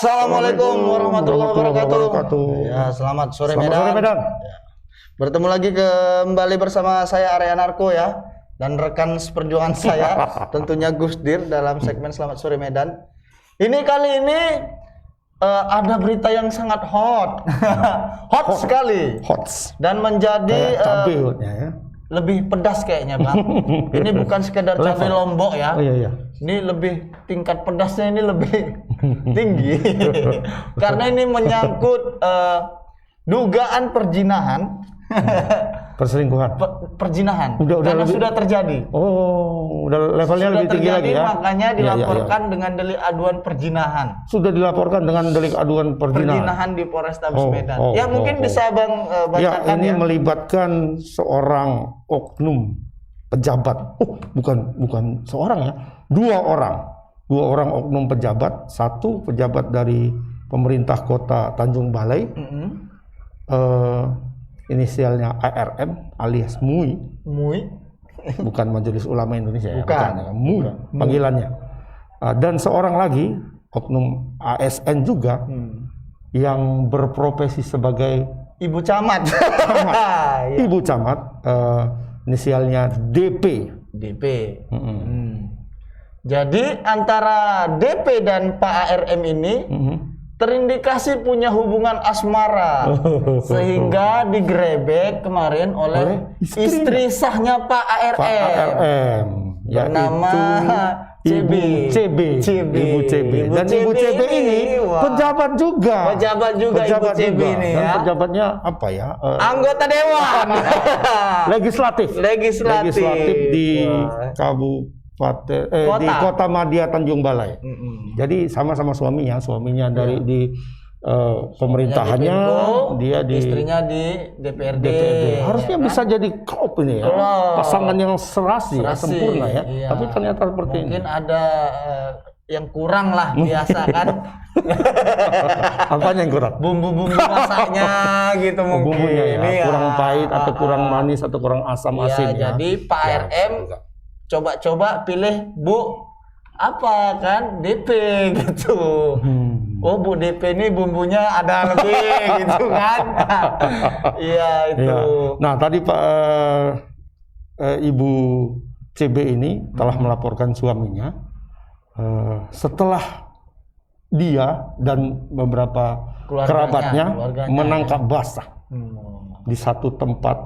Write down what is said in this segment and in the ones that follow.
Assalamualaikum warahmatullahi wabarakatuh. Ya, selamat sore Medan. Ya. Bertemu lagi kembali bersama saya Arya Narko ya, dan rekan seperjuangan saya tentunya Gus Dir dalam segmen Selamat Sore Medan. Ini kali ini ada berita yang sangat hot, hot sekali, dan menjadi lebih pedas kayaknya Bang. Ini bukan sekedar cabai lombok ya. Ini lebih tingkat pedasnya ini lebih tinggi karena ini menyangkut dugaan perjinahan. Perselingkuhan, perjinahan karena lebih, sudah terjadi. Oh, udah levelnya sudah lebih tinggi lagi ya. Makanya dilaporkan dengan delik aduan perjinahan. Sudah dilaporkan dengan delik aduan perjinahan di Polrestabes Medan. Mungkin bisa Bang bacakan ini melibatkan seorang oknum pejabat. Bukan seorang ya, dua orang oknum pejabat. Satu pejabat dari pemerintah kota Tanjung Balai. Inisialnya ARM alias MUI, bukan Majelis Ulama Indonesia, bukan. MUI panggilannya. Dan seorang lagi oknum ASN juga yang berprofesi sebagai ibu camat. Ibu camat, inisialnya DP. Jadi antara DP dan Pak ARM ini terindikasi punya hubungan asmara sehingga digerebek kemarin oleh istri sahnya Pak ARM, bernama Ibu CB. Dan Ibu CB ini pejabat juga Ibu CB ini ya. Dan pejabatnya apa ya? Anggota dewan legislatif di di Kota Madya Tanjung Balai. Jadi sama-sama suaminya dari pemerintahannya, dia di istrinya di DPRD. Harusnya bisa jadi klop ini ya. Pasangan yang serasi. Ya, sempurna ya. Tapi ternyata seperti ini. Mungkin ada yang kurang lah biasa kan. Apanya yang kurang? Bumbu-bumbu masaknya gitu mungkin. Bumbunya ya, kurang pahit atau kurang manis atau kurang asam asin ya. Jadi Pak ARM coba pilih Bu apa kan DP gitu. Oh Bu DP ini bumbunya ada lebih gitu kan. Iya itu. Ya. Nah tadi Pak Ibu CB ini telah melaporkan suaminya setelah dia dan beberapa kerabatnya menangkap basah di satu tempat,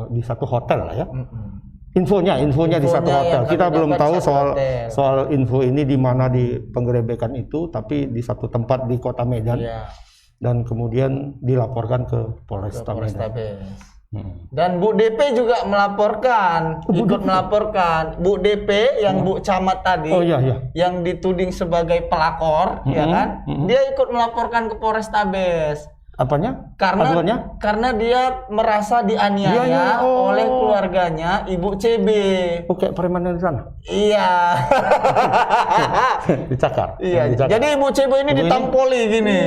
di satu hotel lah ya. Infonya di satu hotel. Kita belum tahu soal info ini di mana di penggerebekan itu, tapi di satu tempat di Kota Medan. Dan kemudian dilaporkan ke Polrestabes Medan. Dan Bu DP juga melaporkan, melaporkan. Bu DP yang Bu Camat tadi, yang dituding sebagai pelakor, ya kan? Dia ikut melaporkan ke Polrestabes. Apanya? Karena dia merasa dianiaya oleh keluarganya Ibu CB. Oke, preman di sana. Iya. Dicakar. Iya. Jadi Ibu CB ini ditampoli gini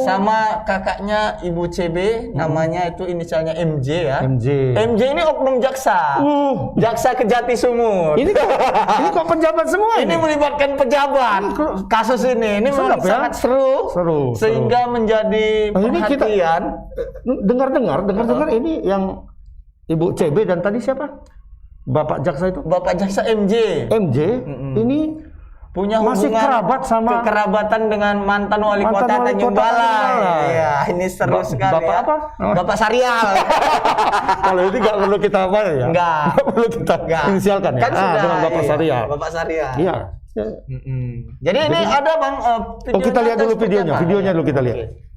sama kakaknya Ibu CB, namanya itu inisialnya MJ ya. MJ ini oknum jaksa. Jaksa Kejati Sumut. Ini kok pejabat semua ini? Ini melibatkan pejabat. Kasus ini sangat seru. Sehingga menjadi perhatian. Dengar ini yang Ibu CB dan tadi siapa? Bapak jaksa itu? Bapak jaksa MJ. Ini punya masih kekerabatan dengan mantan wali kota Tanjung Balai. Iya, ini seru sekali. Bapak apa? Bapak Sarial. Kalau ini nggak perlu kita apa ya? Nggak perlu kita inisialkan ya. Kan sudah Bapak Sarial. Bapak Sarial. Iya. Jadi ini ada Bang video. Kita lihat dulu videonya dulu kita lihat.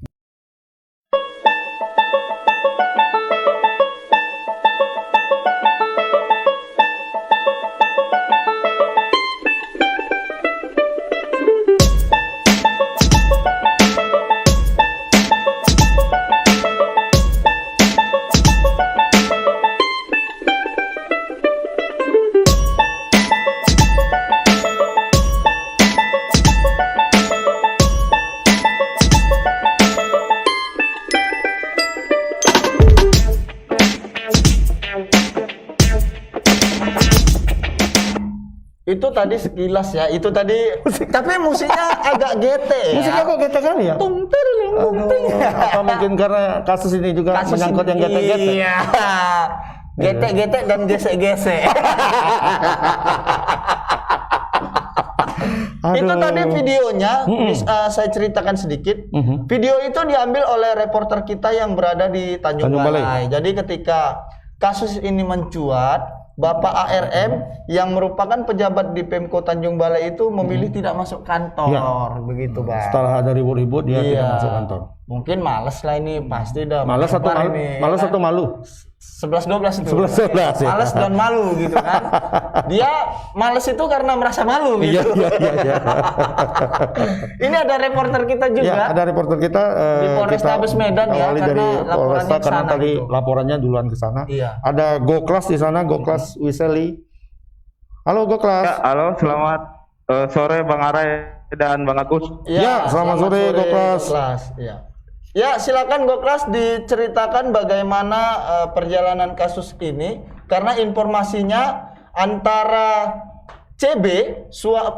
Itu tadi sekilas ya. Itu tadi tapi musiknya agak gete ya. Musiknya kok gete kali ya? Tung terling tung ting. Apa mungkin karena kasus ini juga menyangkut yang gete-gete? Iya. Gete-gete dan gesek-gesek. Itu tadi videonya, saya ceritakan sedikit. Video itu diambil oleh reporter kita yang berada di Tanjung Balai. Jadi ketika kasus ini mencuat, Bapak ARM yang merupakan pejabat di Pemko Tanjung Balai itu memilih tidak masuk kantor, begitu Bang. Setelah ada ribut-ribut dia tidak masuk kantor. Mungkin males lah ini, pasti udah males atau malu? 11-12 itu. 11-12 ya. Males dan malu gitu kan. Dia males itu karena merasa malu gitu. Iya. Ini ada reporter kita juga. Ya, ada reporter kita di Polrestabes Medan ya, karena dari Polresta karena tadi gitu. laporannya duluan ke sana. Iya. Ada Goklas di sana, Goklas Wiseli. Halo Goklas. Ya, halo, selamat sore Bang Aray dan Bang Agus. Ya, selamat sore Goklas. Iya. Ya, silakan Goklas diceritakan bagaimana perjalanan kasus ini, karena informasinya antara CB,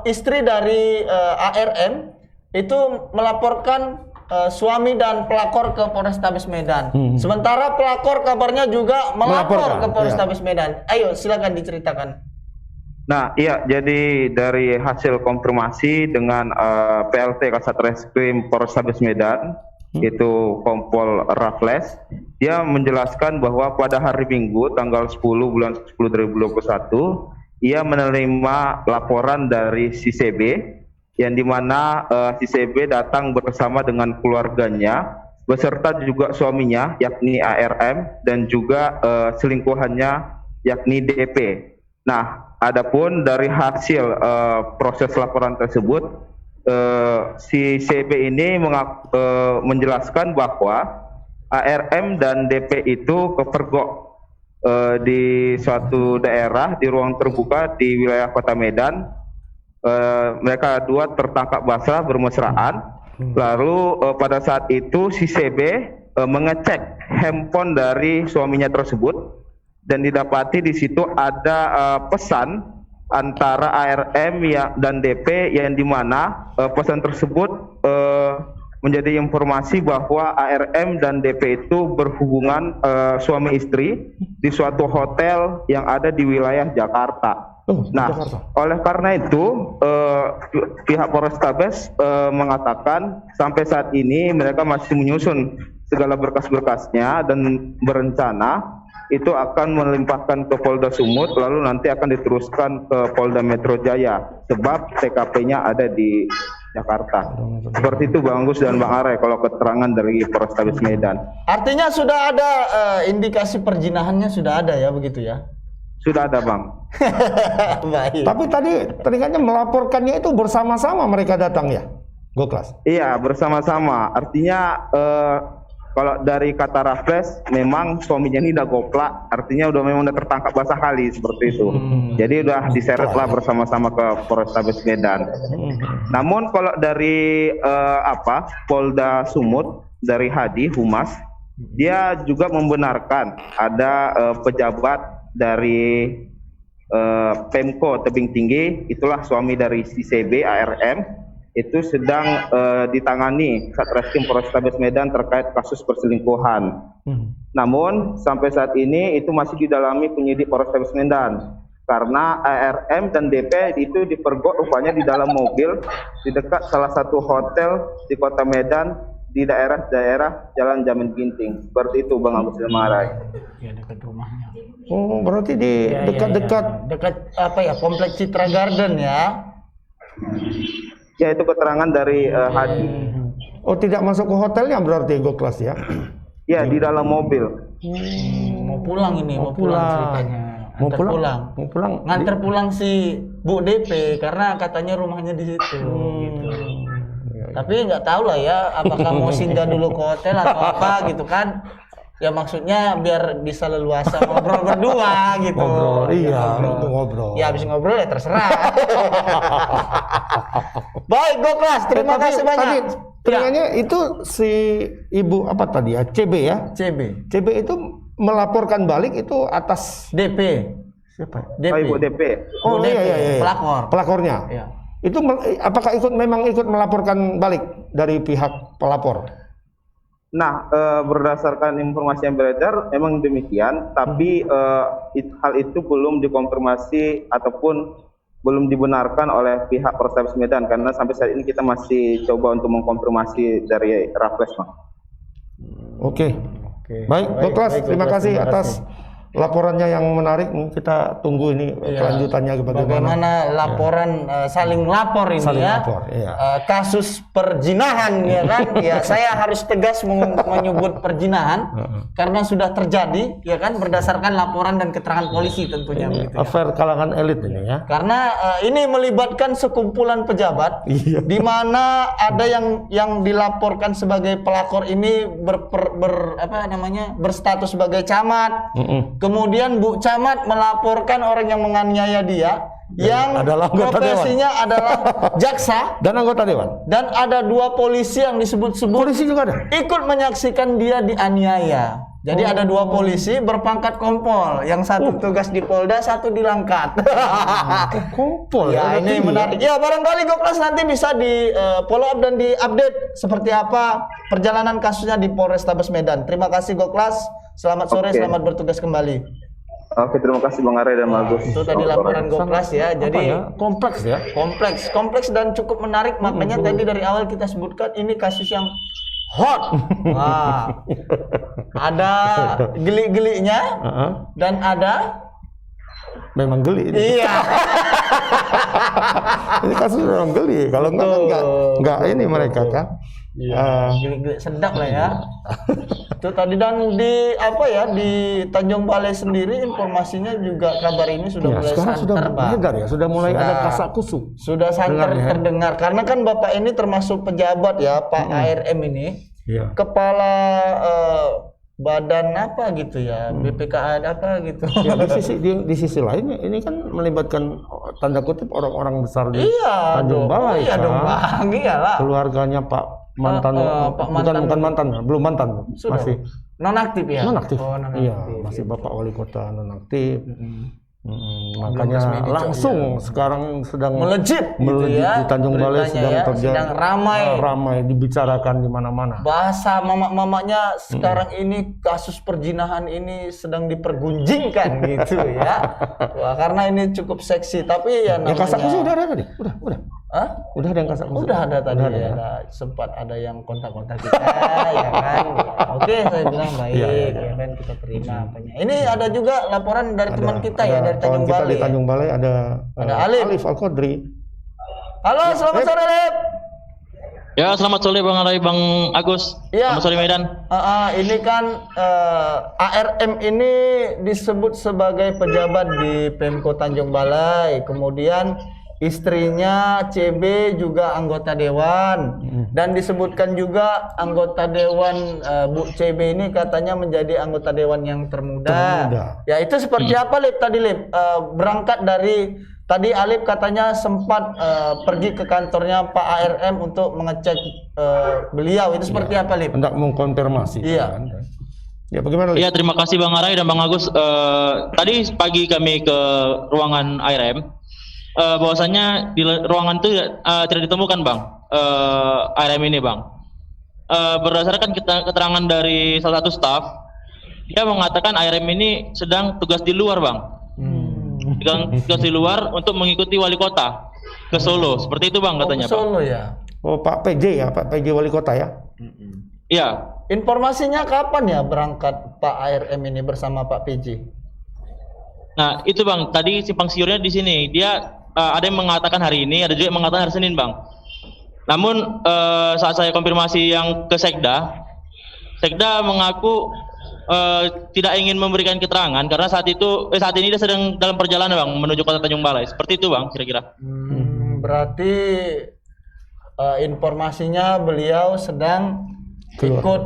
istri dari ARM, itu melaporkan suami dan pelakor ke Polrestabes Medan. Sementara pelakor kabarnya juga melapor ke Polrestabes Medan. Ayo, silakan diceritakan. Nah, iya, jadi dari hasil konfirmasi dengan PLT Kasatreskrim Polrestabes Medan, itu Kompol Raffles, dia menjelaskan bahwa pada hari Minggu tanggal 10 bulan 10 2021 ia menerima laporan dari si CB yang dimana si CB datang bersama dengan keluarganya beserta juga suaminya yakni ARM dan juga selingkuhannya yakni DP. Nah, adapun dari hasil proses laporan tersebut, si CB ini menjelaskan bahwa ARM dan DP itu kepergok di suatu daerah di ruang terbuka di wilayah Kota Medan. Mereka dua tertangkap basah bermesraan. Lalu pada saat itu si CB mengecek handphone dari suaminya tersebut dan didapati di situ ada pesan antara ARM dan DP yang dimana pesan tersebut menjadi informasi bahwa ARM dan DP itu berhubungan suami istri di suatu hotel yang ada di wilayah Jakarta. Nah, oleh karena itu pihak Polrestabes mengatakan sampai saat ini mereka masih menyusun segala berkas-berkasnya dan berencana itu akan melimpahkan ke Polda Sumut, lalu nanti akan diteruskan ke Polda Metro Jaya sebab TKP-nya ada di Jakarta. Seperti itu Bang Agus dan Bang Are kalau keterangan dari Polrestabes Medan. Artinya sudah ada indikasi perjinahannya, sudah ada ya, begitu ya? Sudah ada Bang. Baik. Tapi tadi teringatnya melaporkannya itu bersama-sama mereka datang ya, Goklas? Iya, bersama-sama. Artinya kalau dari kata Raffles, memang suaminya ini udah goplak, artinya memang udah tertangkap basah kali seperti itu. Jadi udah diseret lah bersama-sama ke Polrestabes Medan. Namun kalau dari Polda Sumut, dari Hadi Humas, dia juga membenarkan ada pejabat dari Pemko Tebing Tinggi, itulah suami dari si CB ARM, itu sedang ditangani Satreskrim Polrestabes Medan terkait kasus perselingkuhan. Namun sampai saat ini itu masih didalami penyidik Polrestabes Medan karena ARM dan DP itu dipergok rupanya di dalam mobil di dekat salah satu hotel di Kota Medan di daerah Jalan Jamin Ginting. Seperti itu Bang Agus dan Marai. Ya, dekat rumahnya. Oh, berarti di dekat-dekat dekat apa ya, Kompleks Citra Garden ya. Ya, itu keterangan dari Hadi. Oh, tidak masuk ke hotelnya berarti Goklas ya? Ya, di dalam mobil. Mau pulang ini, mau pulang ceritanya. Mau pulang. Nganter pulang si Bu DP karena katanya rumahnya di situ. Gitu. Tapi nggak tahu lah ya, apakah mau singgah dulu ke hotel atau apa gitu kan? Ya maksudnya biar bisa leluasa ngobrol berdua gitu. Ngobrol. Ya habis ngobrol ya terserah. Baik Goklas, terima kasih banyak. Teringatnya itu si ibu apa tadi ya, CB ya? CB itu melaporkan balik itu atas DP. Siapa? Ibu DP. Oh iya. Pelapor. Pelapornya. Iya. Itu apakah memang ikut melaporkan balik dari pihak pelapor? Nah, berdasarkan informasi yang beredar memang demikian, tapi hal itu belum dikonfirmasi ataupun belum dibenarkan oleh pihak Polrestabes Medan, karena sampai saat ini kita masih coba untuk mengkonfirmasi dari Raffles, Bang. Oke. Baik, Doklas, terima kasih atas laporannya yang menarik. Kita tunggu ini kelanjutannya bagaimana laporan saling lapor ini saling ya. lapor, iya. Kasus perzinahan ya kan. Ya, saya harus tegas menyebut perzinahan karena sudah terjadi ya kan berdasarkan laporan dan keterangan polisi tentunya Ini begitu ya. affair kalangan elit ini ya. Karena ini melibatkan sekumpulan pejabat di mana ada yang dilaporkan sebagai pelakor ini berstatus sebagai camat. Kemudian Bu Camat melaporkan orang yang menganiaya dia yang adalah profesinya adalah jaksa dan anggota dewan. Dan ada 2 polisi yang disebut-sebut Polisi juga ada. ikut menyaksikan dia dianiaya. Jadi ada 2 polisi berpangkat kompol, yang satu tugas di Polda, satu di Langkat. Kompol ya, ini menarik. Ya, barangkali Goklas nanti bisa di follow up dan di-update seperti apa perjalanan kasusnya di Polrestabes Medan. Terima kasih Goklas. Selamat sore, selamat bertugas kembali. Oke, terima kasih Bang Arya dan Agus. Itu tadi laporan Goklas ya. Jadi kompleks ya. Kompleks dan cukup menarik. Makanya tadi dari awal kita sebutkan ini kasus yang hot. Wah. Ada geli-gelinya dan ada memang geli ini. Iya. Ini kasus memang geli. Kalau enggak ini mereka kan. Iya, geli-geli sedap lah ya. Itu tadi dan di Tanjung Balai sendiri informasinya juga kabar ini sudah mulai santer, Pak. Sudah mulai ada kasak kusuk. Sudah santer terdengar karena kan Bapak ini termasuk pejabat ya, Pak ARM ini. Iya. Kepala badan apa gitu ya, BPKA apa gitu. Ya, di sisi lainnya ini kan melibatkan tanda kutip orang-orang besar di Tanjung Balai. Iya dong, Bang. Iyalah. Keluarganya Pak mantan, bukan mantan, belum mantan, sudah. masih nonaktif ya. Nonaktif. nonaktif. Iya, masih Bapak Wali Kota nonaktif. Makanya langsung sekarang sedang melejit gitu ya. Di Tanjung Balai sedang terjadi, sedang ramai dibicarakan di mana-mana. Bahasa mamak-mamaknya sekarang ini kasus perzinahan ini sedang dipergunjingkan gitu ya. Wah, karena ini cukup seksi, tapi ya namanya. Yang kasak kusuk udah ada tadi? Udah. Hah? Udah ada yang kasak kusuk? Udah ada tadi ya. Sempat ada yang kontak-kontak kita ya kan. Oke, saya bilang baik, ya kan kita terima apanya. Ini ada juga laporan dari teman kita ya dari Tanjung Balai. Di Tanjung Balai ada Alif Al-Qadri. Halo, selamat sore, Alif. Ya, selamat sore Bang Arai, Bang Agus. Ya. Selamat sore Medan. Ini kan ARM ini disebut sebagai pejabat di Pemko Tanjung Balai. Kemudian istrinya CB juga anggota dewan. Dan disebutkan juga anggota dewan Bu CB ini katanya menjadi anggota dewan yang termuda. Ya, itu seperti apa, Lip? Tadi, Lip, berangkat dari tadi Alif katanya sempat pergi ke kantornya Pak ARM untuk mengecek beliau. Itu seperti apa, Lip? Hendak mengkonfirmasi. Iya. Ya, bagaimana, Lip? Iya, terima kasih Bang Arai dan Bang Agus. Tadi pagi kami ke ruangan ARM. Bahwasanya di ruangan itu tidak ditemukan Bang ARM ini, Bang. Berdasarkan keterangan dari salah satu staf, dia mengatakan ARM ini sedang tugas di luar, Bang. Tugas di luar untuk mengikuti wali kota ke Solo, seperti itu Bang katanya. Ke Solo ya. Oh, Pak PJ ya, Pak PJ wali kota ya. Iya. Informasinya kapan ya berangkat Pak ARM ini bersama Pak PJ? Nah, itu Bang, tadi simpang siurnya di sini. Dia ada yang mengatakan hari ini, ada juga yang mengatakan hari Senin, Bang. Namun saat saya konfirmasi yang ke Sekda mengaku tidak ingin memberikan keterangan karena saat ini dia sedang dalam perjalanan, Bang, menuju kota Tanjung Balai. Seperti itu, Bang, kira-kira. Berarti informasinya beliau sedang ikut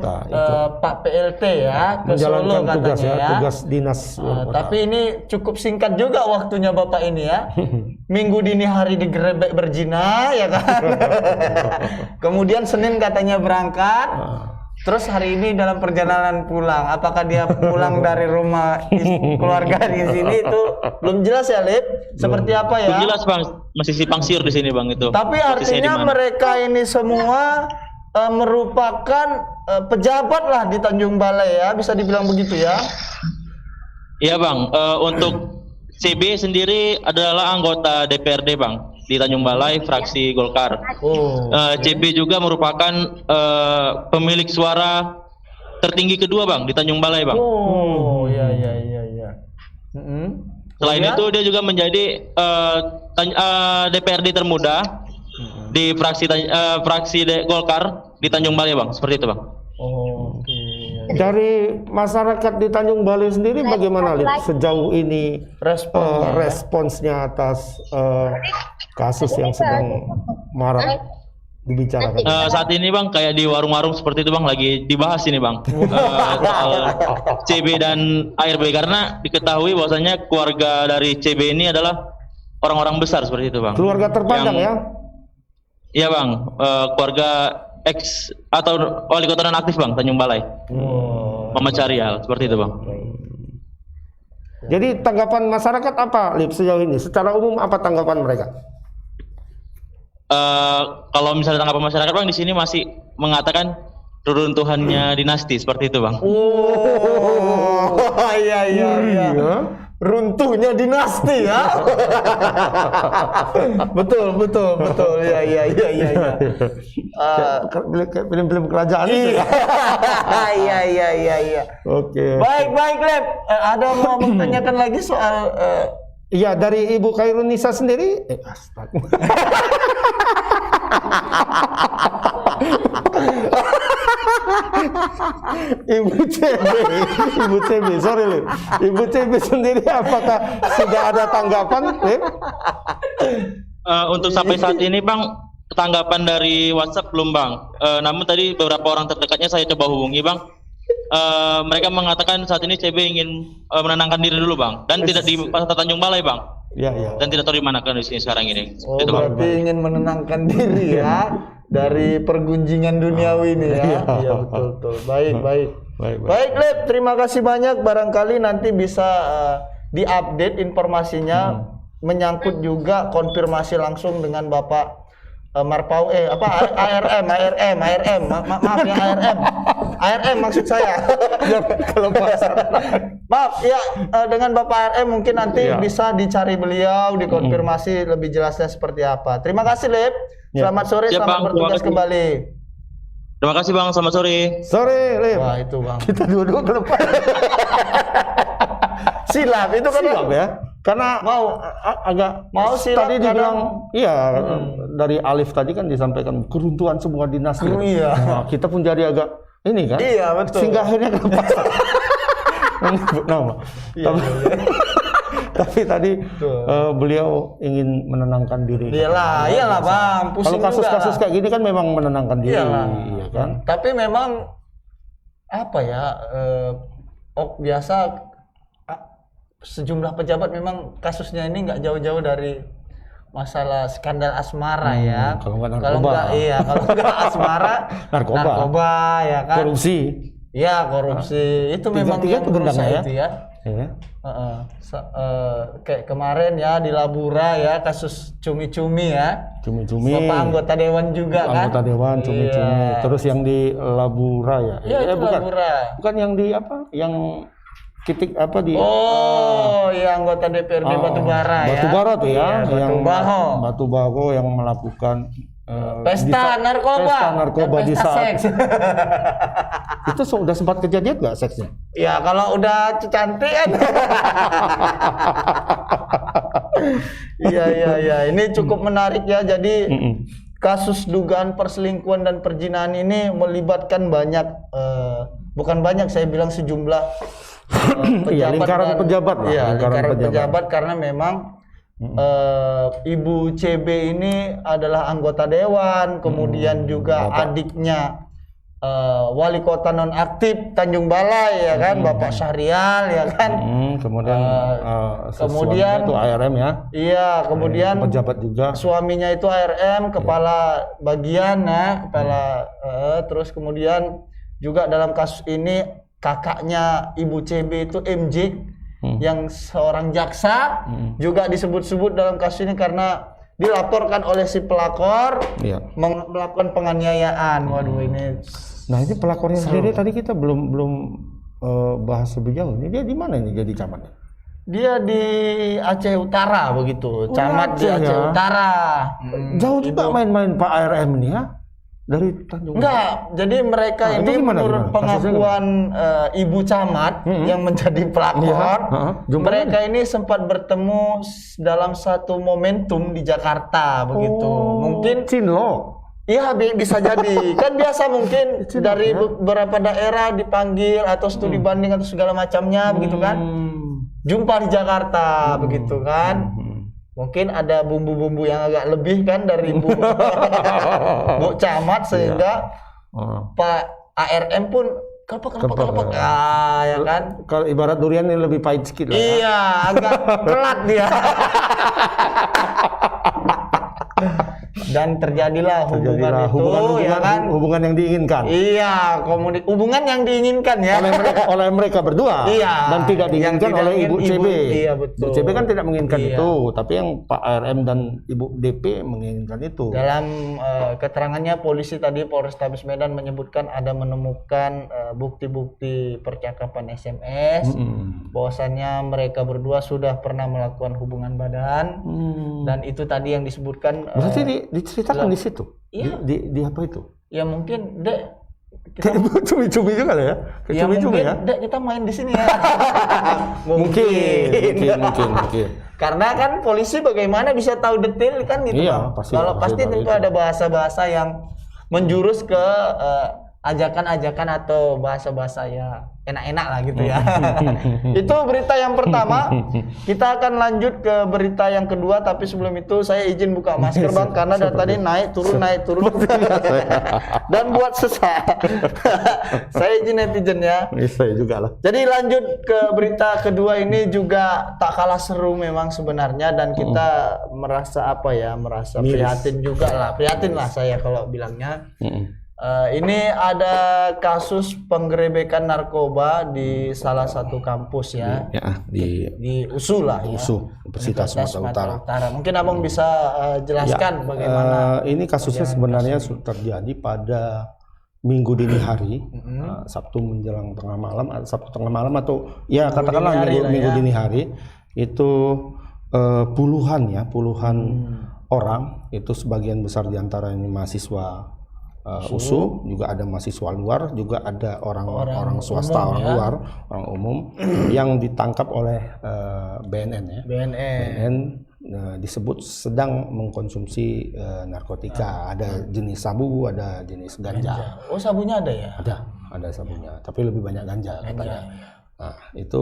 Pak PLT ya ke Solo katanya tugas tugas dinas. Tapi ini cukup singkat juga waktunya Bapak ini ya. Minggu dini hari digerebek berzina ya kan. Kemudian Senin katanya berangkat. Terus hari ini dalam perjalanan pulang, apakah dia pulang dari rumah keluarga di sini itu belum jelas ya, Lip? Seperti apa ya? Belum jelas Bang, masih simpang siur di sini Bang itu. Tapi Posisinya artinya di mana. mereka ini semua merupakan pejabat lah di Tanjung Balai ya, bisa dibilang begitu ya? Iya Bang, untuk CB sendiri adalah anggota DPRD Bang di Tanjung Balai fraksi Golkar. Oh. CB juga merupakan pemilik suara tertinggi kedua Bang di Tanjung Balai Bang. Oh, iya. Selain itu dia juga menjadi DPRD termuda di fraksi Golkar di Tanjung Balai Bang, seperti itu Bang. Oh, oke. Dari masyarakat di Tanjung Balai sendiri bagaimana, Lip? Sejauh ini responsnya atas kasus yang sedang marak dibicarakan. Saat ini Bang, kayak di warung-warung seperti itu Bang, lagi dibahas ini Bang, soal CB dan ARB, karena diketahui bahwasanya keluarga dari CB ini adalah orang-orang besar seperti itu Bang. Keluarga terpandang ya? Iya Bang, keluarga ex atau wali kota non aktif Bang, Tanjung Balai. Muhammad Syarial, seperti itu Bang. Jadi tanggapan masyarakat apa, Lip, sejauh ini? Secara umum apa tanggapan mereka? Kalau misalnya tanggapan masyarakat Bang, di sini masih mengatakan reruntuhannya dinasti, seperti itu Bang. Oh, iya. Runtuhnya dinasti ya. betul. Iya. Kayak film-film kerajaan itu ya? Iya. Oke. Baik, Lep. Ada mau bertanyakan lagi soal Iya, dari Ibu Khairunisa sendiri. Astaga. Ibu CB, sorry Lip. Ibu CB sendiri apakah sudah ada tanggapan, Lip? Untuk sampai saat ini Bang, tanggapan dari WhatsApp belum Bang. Namun tadi beberapa orang terdekatnya saya coba hubungi Bang. Mereka mengatakan saat ini CB ingin menenangkan diri dulu Bang, dan tidak di Pasar Tanjung Balai Bang. Iya. Dan tidak tahu di mana kondisinya sekarang ini. Oh, Itu Bang. berarti ingin menenangkan diri ya dari pergunjingan duniawi ini ya. Iya, betul. Baik, Lip, terima kasih banyak. Barangkali nanti bisa diupdate informasinya menyangkut juga konfirmasi langsung dengan Bapak Marpau ARM maaf ya ARM maksud saya. Kalau maaf ya, dengan Bapak ARM mungkin nanti bisa dicari beliau, dikonfirmasi lebih jelasnya seperti apa. Terima kasih Lip. Selamat sore, Siap, selamat Bang. bertugas kembali. Terima kasih Bang, selamat sore. Sore, Lip. Wah itu Bang. Kita dua-dua ke depan. Silap itu kan Silap ya. Karena mau silap tadi dibilang dari Alif tadi kan disampaikan keruntuhan semua dinasti. Iya. Nah, kita pun jadi agak ini kan. Iya, betul. Sehingga akhirnya ke pasar. Menyebut nama. Tapi tadi beliau ingin menenangkan diri. Iyalah Bang. Kalau kasus-kasus kayak gini kan memang menenangkan diri, iya kan. Tapi memang apa ya? Biasa sejumlah pejabat memang kasusnya ini nggak jauh-jauh dari masalah skandal asmara ya. Kalau nggak asmara, narkoba ya kan. Korupsi. Iya, korupsi. Itu memang yang berusaha ya. Itu ya. Iya. Kayak kemarin ya di Labura ya, kasus cumi-cumi ya. Cumi-cumi. Bapak anggota dewan juga kan. Anggota dewan cumi-cumi. Terus yang di Labura ya. Iya, itu Labura. Bukan yang di apa? Yang titik apa di yang anggota DPRD Batubara ya. Batubara tuh ya, yang Batubara yang melakukan pesta narkoba di saat seks. Itu sudah sempat kejadian nggak seksnya? Ya kalau udah cantik kan. Iya. Ini cukup menarik ya. Jadi kasus dugaan perselingkuhan dan perzinahan ini melibatkan banyak, bukan banyak, saya bilang sejumlah lingkaran pejabat lah. Iya, lingkaran pejabat karena memang Ibu CB ini adalah anggota dewan, kemudian juga adiknya wali kota nonaktif Tanjung Balai ya kan, Bapak Syarial ya kan. Kemudian itu ARM ya. Iya, kemudian pejabat juga. Suaminya itu ARM, kepala bagian ya, terus kemudian juga dalam kasus ini kakaknya Ibu CB itu MJ yang seorang jaksa juga disebut-sebut dalam kasus ini karena dilaporkan oleh si pelakor melakukan penganiayaan. Waduh ini. Nah ini pelakornya sendiri tadi kita belum bahas lebih jauh. Ini dia di mana ini jadi camatnya? Dia di Aceh Utara begitu, camat di Aceh Utara. Jauh juga main-main Pak ARM ini ya? Dari Tanjung. Enggak, jadi mereka ini menurut pengakuan ibu camat yang menjadi pelakor, mereka ini sempat bertemu dalam satu momentum di Jakarta begitu. Mungkin Cinlok. Iya bisa jadi. Kan biasa mungkin dari beberapa daerah dipanggil atau studi banding atau segala macamnya begitu kan. Jumpa di Jakarta begitu kan. Mungkin ada bumbu-bumbu yang agak lebih kan dari Bu camat sehingga Pak ARM pun kelepek. Ya kan. Kalau ibarat durian ini lebih pahit sedikit lah. Iya, agak pelat dia. Dan terjadilah hubungan ya kan, hubungan yang diinginkan. Iya, hubungan yang diinginkan ya oleh mereka berdua. Iya, dan tidak diinginkan oleh Ibu CB. Iya betul. Ibu CB kan tidak menginginkan itu, tapi yang Pak ARM dan Ibu DP menginginkan itu. Dalam keterangannya polisi tadi Polrestabes Medan menyebutkan ada menemukan bukti-bukti percakapan SMS, bahwasannya mereka berdua sudah pernah melakukan hubungan badan, dan itu tadi yang disebutkan. Berarti diceritakan di situ. Iya. Di apa itu? Ya mungkin kita cumi-cumi juga lah ya. Ya mungkin kita main di sini ya. mungkin. Karena kan polisi bagaimana bisa tahu detail kan gitu. Iya, pasti tentu ada bahasa-bahasa yang menjurus ke ajakan-ajakan atau bahasa-bahasa ya enak-enak lah gitu ya. Itu berita yang pertama. Kita akan lanjut ke berita yang kedua, tapi sebelum itu saya izin buka masker Bang karena dari tadi naik turun. Dan buat sesak. Saya izin netizen ya. Saya juga lah. Jadi lanjut ke berita kedua ini juga tak kalah seru memang sebenarnya, dan kita merasa prihatin juga lah. Prihatin lah saya kalau bilangnya. Ini ada kasus penggerebekan narkoba di salah satu kampus ya, di USU lah ya. USU, Universitas Sumatera Utara. Mungkin Abang bisa jelaskan bagaimana. Ini kasusnya sebenarnya terjadi pada Minggu dini hari, Sabtu menjelang tengah malam atau ya katakanlah Minggu dini hari itu puluhan orang, itu sebagian besar diantara ini mahasiswa USU, juga ada mahasiswa luar, juga ada orang swasta, luar, orang umum yang ditangkap oleh BNN ya. BNN disebut sedang mengkonsumsi narkotika, ada jenis sabu, ada jenis ganja. Oh, sabunya ada ya? Ada sabunya, tapi lebih banyak ganja katanya. Nah, itu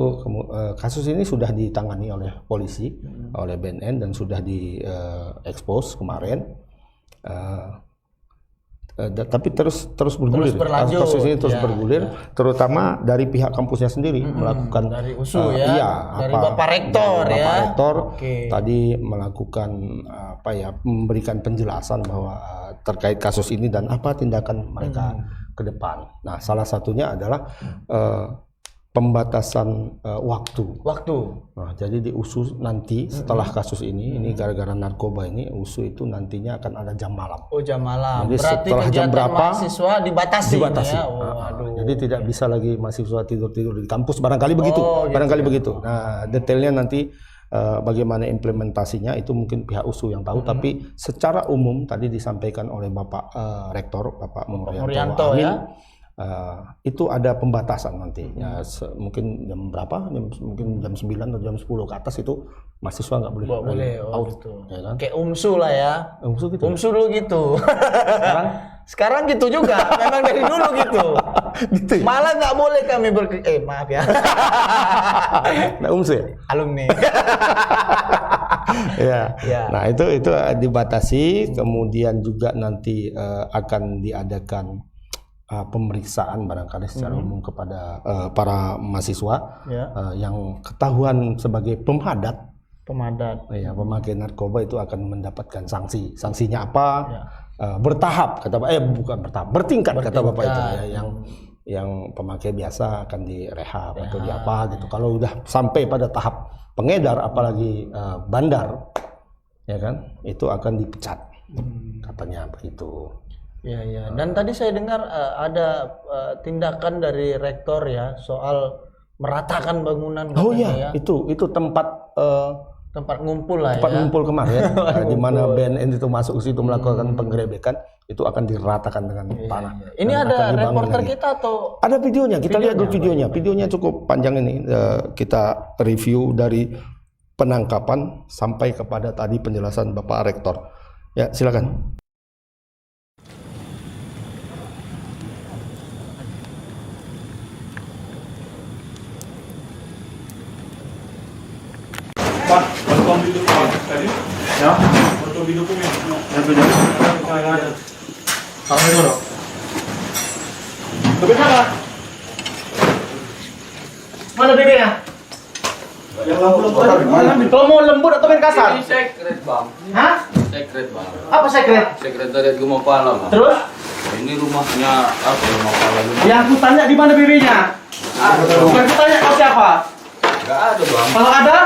kasus ini sudah ditangani oleh polisi, oleh BNN, dan sudah diekspos kemarin. Tapi terus bergulir. Kasus ini terus bergulir, terutama dari pihak kampusnya sendiri melakukan dari USU dari Bapak Rektor tadi melakukan memberikan penjelasan bahwa terkait kasus ini dan apa tindakan mereka ke depan. Nah, salah satunya adalah pembatasan waktu. Nah, jadi di USU nanti setelah kasus ini gara-gara narkoba ini, USU itu nantinya akan ada jam malam. Oh, jam malam. Jadi berarti setelah jam berapa mahasiswa dibatasi. Ya? Jadi tidak bisa lagi mahasiswa tidur di kampus, barangkali begitu. Begitu. Nah, detailnya nanti bagaimana implementasinya itu mungkin pihak USU yang tahu, tapi secara umum tadi disampaikan oleh Bapak Rektor, Bapak Muryanto ya. Itu ada pembatasan nanti ya, mungkin jam berapa, mungkin jam 9 atau jam 10 ke atas itu mahasiswa nggak boleh out gitu. Ya kan? Kayak UMSU lah ya. UMSU dulu gitu. Sekarang gitu juga, memang dari dulu gitu. Malah nggak boleh kami maaf ya. Nah, UMSU ya? Alumni. Ya. Nah itu dibatasi, kemudian juga nanti akan diadakan pemeriksaan barangkali secara umum kepada para mahasiswa yang ketahuan sebagai pemadat, ya, pemakai narkoba itu akan mendapatkan sanksi. Sanksinya apa? Bertahap kata Bapak, bukan bertahap, bertingkat kata Bapak itu ya, yang pemakai biasa akan direhab atau di apa gitu. Kalau udah sampai pada tahap pengedar, apalagi bandar, ya kan, itu akan dipecat, katanya begitu. Ya, ya. Dan tadi saya dengar ada tindakan dari rektor ya soal meratakan bangunan. Oh iya, ya, itu tempat tempat ngumpul lah tempat ya. ngumpul kemarin, di mana BNN itu masuk ke situ melakukan penggerebekan, itu akan diratakan dengan tanah. Ini dan ada akan dibangun reporter lagi. kita atau Ada videonya, kita lihat dulu videonya. Videonya cukup panjang ini. Kita review dari penangkapan sampai kepada tadi penjelasan Bapak Rektor. Ya, silakan. Pak, foto video Pak tadi? Ya. Foto video punya. Ya, beda. Ada. Sama itu dong. Tapi mana? Mana BB-nya? Yang lembut. Kalau mau lembut atau main kasar? Ini secret bang. Hah? Secret bang. Apa secret? Sekretariat Guma Pala bang. Terus? Ini rumahnya apa Guma Pala dulu? Yang aku tanya di mana BB-nya? Bukan aku tanya kau siapa? Enggak ada bang. Kalau ada?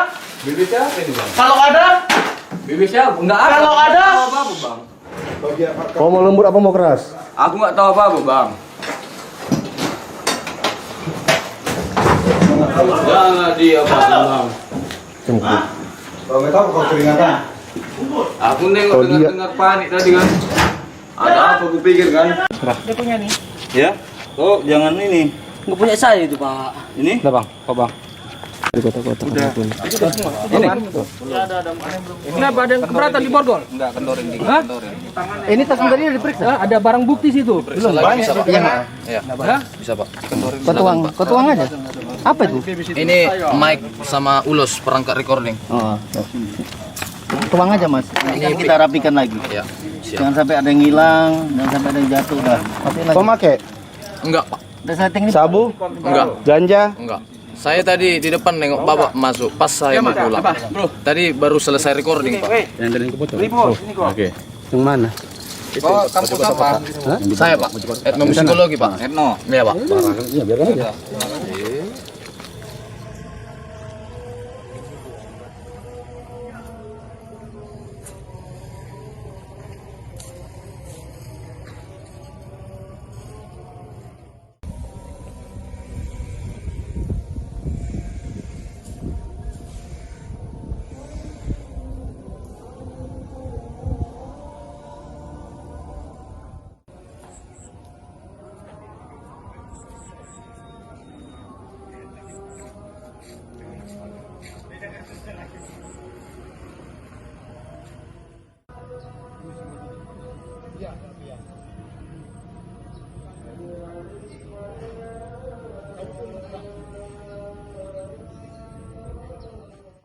Bibi siapa ini bang? Kalau ada? Bibi siapa? Enggak ada. Kalau ada? Tahu apa bang? Kau mau lembut apa mau keras? Aku nggak tahu apa bang. Jangan dia bang. Kalau nggak tahu kau keringatan. Aku nengok dengar panik tadi kan. Ada apa aku pikir kan? Dia punya nih. Ya. Oh jangan ini. Nggak punya saya itu Pak. Ini? Udah Bang, kok Bang? Udah. Ini? Kenapa ada yang keberatan di borgol? Enggak kendorin dikit. Hah? Kendorin. Ini tas tadi diperiksa. Ada barang bukti situ. Belum. Bisa pak? Iya. Hah? Bisa pak. Kau tuang aja. Apa itu? Ini mic sama ulos perangkat recording. Oh. Tuang aja Mas. Ini kita rapikan lagi. Ya. Jangan sampai ada yang hilang, jangan sampai ada yang jatuh dah. Rapiin lagi. Pemakai Enggak pak. Ada setting ini. sabu, Enggak. ganja. Enggak. Saya tadi di depan nengok bapak masuk, pas saya mau pulang. Tadi baru selesai recording pak. Yang dari keputus. Oke. Yang mana? Oh, kampus apa? Saya pak. Etnomusikologi pak. Etno. Iya pak. Iya, biarkan aja.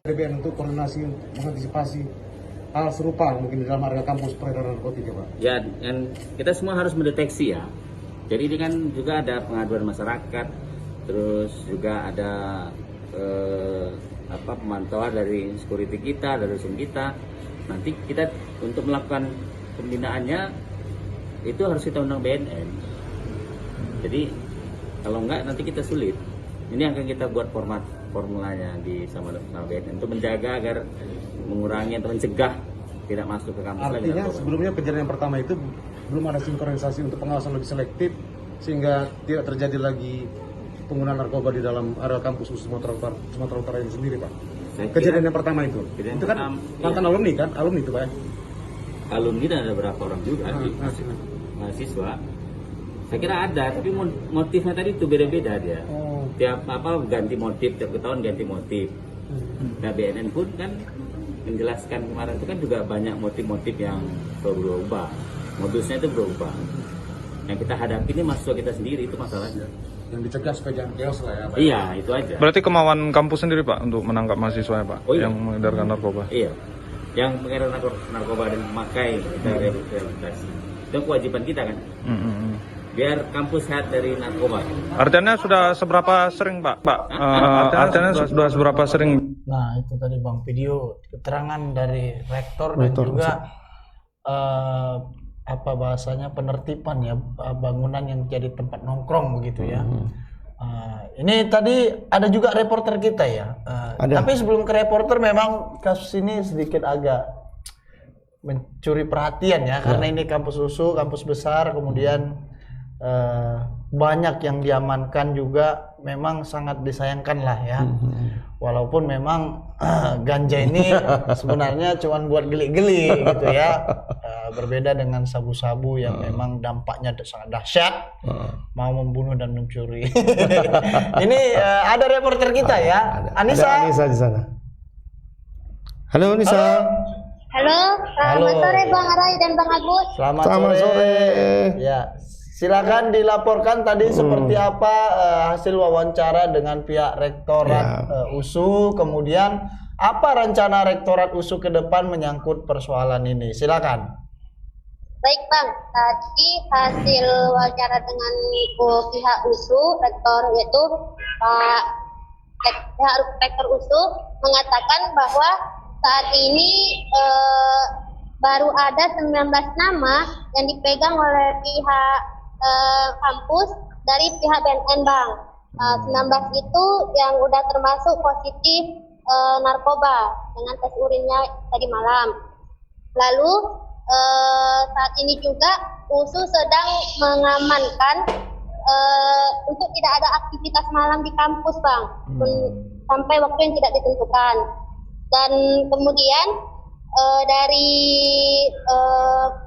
BBN untuk koordinasi mengantisipasi hal serupa mungkin di dalam area kampus peredaran narkotika, Pak. Ya, dan kita semua harus mendeteksi ya. Jadi ini kan juga ada pengaduan masyarakat, terus juga ada pemantauan dari security kita, dari dosen kita. Nanti kita untuk melakukan pembinaannya itu harus kita undang BNN. Jadi kalau enggak nanti kita sulit. Ini akan kita buat formulanya di sama BNN untuk menjaga agar mengurangi atau mencegah tidak masuk ke kampus lagi. Artinya sebelumnya kejadian yang pertama itu belum ada sinkronisasi untuk pengawasan lebih selektif sehingga tidak terjadi lagi penggunaan narkoba di dalam area kampus Sumatera Utara ini sendiri, Pak. Kejadian yang pertama itu kan mantan alumni kan, alumni itu, Pak. Alumni dan ada beberapa orang juga mahasiswa. Saya kira ada, tapi motifnya tadi itu beda-beda dia. Tiap ganti motif, tiap tahun ganti motif. Nah BNN pun kan menjelaskan kemarin itu kan juga banyak motif-motif yang berubah. Modusnya itu berubah. Yang kita hadapi ini mahasiswa kita sendiri, itu masalahnya. Yang dicegah supaya jangan chaos lah ya, Pak. Iya, itu aja. Berarti kemauan kampus sendiri Pak untuk menangkap mahasiswa ya Pak yang mengedarkan narkoba. Iya. Yang mengedar narkoba dan memakai kita rehabilitasi. Itu kewajiban kita kan. Biar kampus sehat dari narkoba. Artinya sudah seberapa sering Pak? Artinya sudah seberapa sering? Nah itu tadi Bang video keterangan dari rektor dan juga apa bahasanya penertiban ya bangunan yang jadi tempat nongkrong begitu ya. Ini tadi ada juga reporter kita ya. Tapi sebelum ke reporter memang kasus ini sedikit agak mencuri perhatian ya, karena ini kampus USU, kampus besar, kemudian banyak yang diamankan juga, memang sangat disayangkan lah ya. Walaupun memang ganja ini sebenarnya cuma buat geli-geli gitu ya. Berbeda dengan sabu-sabu yang memang dampaknya sangat dahsyat, mau membunuh dan mencuri. Ini ada reporter kita ya, Anissa. Ada Anissa di sana. Halo Anissa. Halo, selamat sore Bang Arai dan Bang Agus. Selamat sore. Ya, silakan dilaporkan tadi seperti apa hasil wawancara dengan pihak rektorat USU, kemudian apa rencana rektorat USU ke depan menyangkut persoalan ini. Silakan. Baik Bang, tadi hasil wawancara dengan pihak USU, rektor yaitu pihak rektor USU mengatakan bahwa saat ini baru ada 19 nama yang dipegang oleh pihak kampus dari pihak BNN Bang. 19 itu yang udah termasuk positif narkoba dengan tes urinnya tadi malam. Lalu saat ini juga USU sedang mengamankan untuk tidak ada aktivitas malam di kampus Bang, sampai waktu yang tidak ditentukan. Dan kemudian dari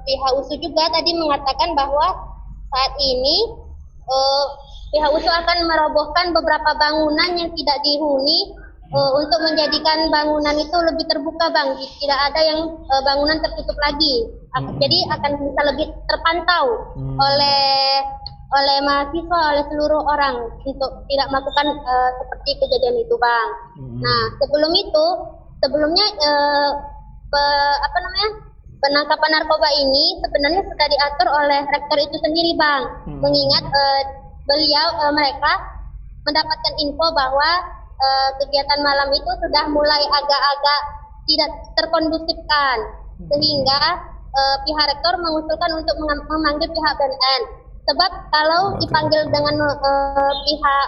pihak USU juga tadi mengatakan bahwa saat ini pihak USU akan merobohkan beberapa bangunan yang tidak dihuni untuk menjadikan bangunan itu lebih terbuka Bang. Tidak ada yang bangunan tertutup lagi. Jadi akan bisa lebih terpantau oleh mahasiswa, oleh seluruh orang untuk tidak melakukan seperti kejadian itu Bang. Nah sebelumnya penangkapan narkoba ini sebenarnya sudah diatur oleh rektor itu sendiri Bang. Mengingat mereka mendapatkan info bahwa kegiatan malam itu sudah mulai agak-agak tidak terkondusifkan, sehingga pihak rektor mengusulkan untuk memanggil pihak BNN. Sebab kalau dipanggil dengan pihak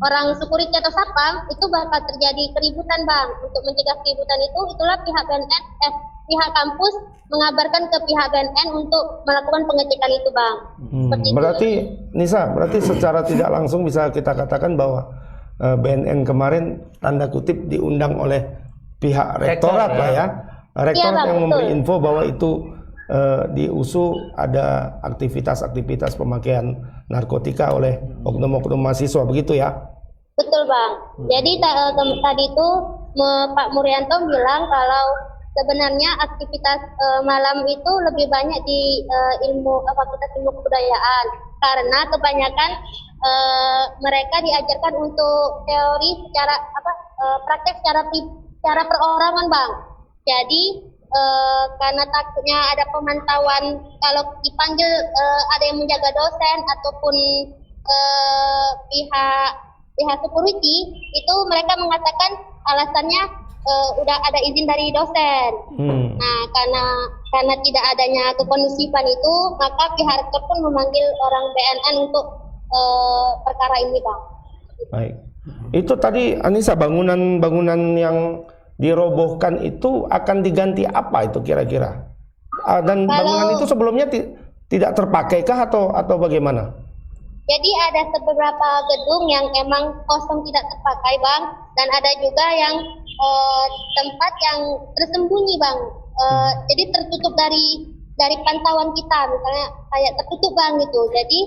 orang security atau satpam, itu bakal terjadi keributan Bang. Untuk mencegah keributan itu, itulah pihak BNN, pihak kampus mengabarkan ke pihak BNN untuk melakukan pengecekan itu Bang. Berarti Nisa, secara tidak langsung bisa kita katakan bahwa BNN kemarin tanda kutip diundang oleh pihak rektorat lah ya. Rektorat yang memberi info bahwa itu di USU ada aktivitas pemakaian narkotika oleh oknum-oknum mahasiswa, begitu ya? Betul Bang. Jadi tadi itu Pak Murianto bilang kalau sebenarnya aktivitas malam itu lebih banyak di Fakultas Ilmu Kebudayaan, karena kebanyakan mereka diajarkan untuk teori secara praktek secara perorangan Bang. Jadi karena takutnya ada pemantauan, kalau dipanggil ada yang menjaga dosen ataupun pihak security, itu mereka mengatakan alasannya udah ada izin dari dosen. Nah, karena tidak adanya kekondusifan itu, maka pihak rektor pun memanggil orang BNN untuk perkara ini Bang. Baik. Itu tadi Anissa, bangunan yang dirobohkan itu akan diganti apa itu kira-kira? Dan bangunan itu sebelumnya tidak terpakaikah atau bagaimana? Jadi ada beberapa gedung yang emang kosong tidak terpakai Bang, dan ada juga yang tempat yang tersembunyi Bang. Jadi tertutup dari pantauan kita, misalnya kayak tertutup Bang gitu. Jadi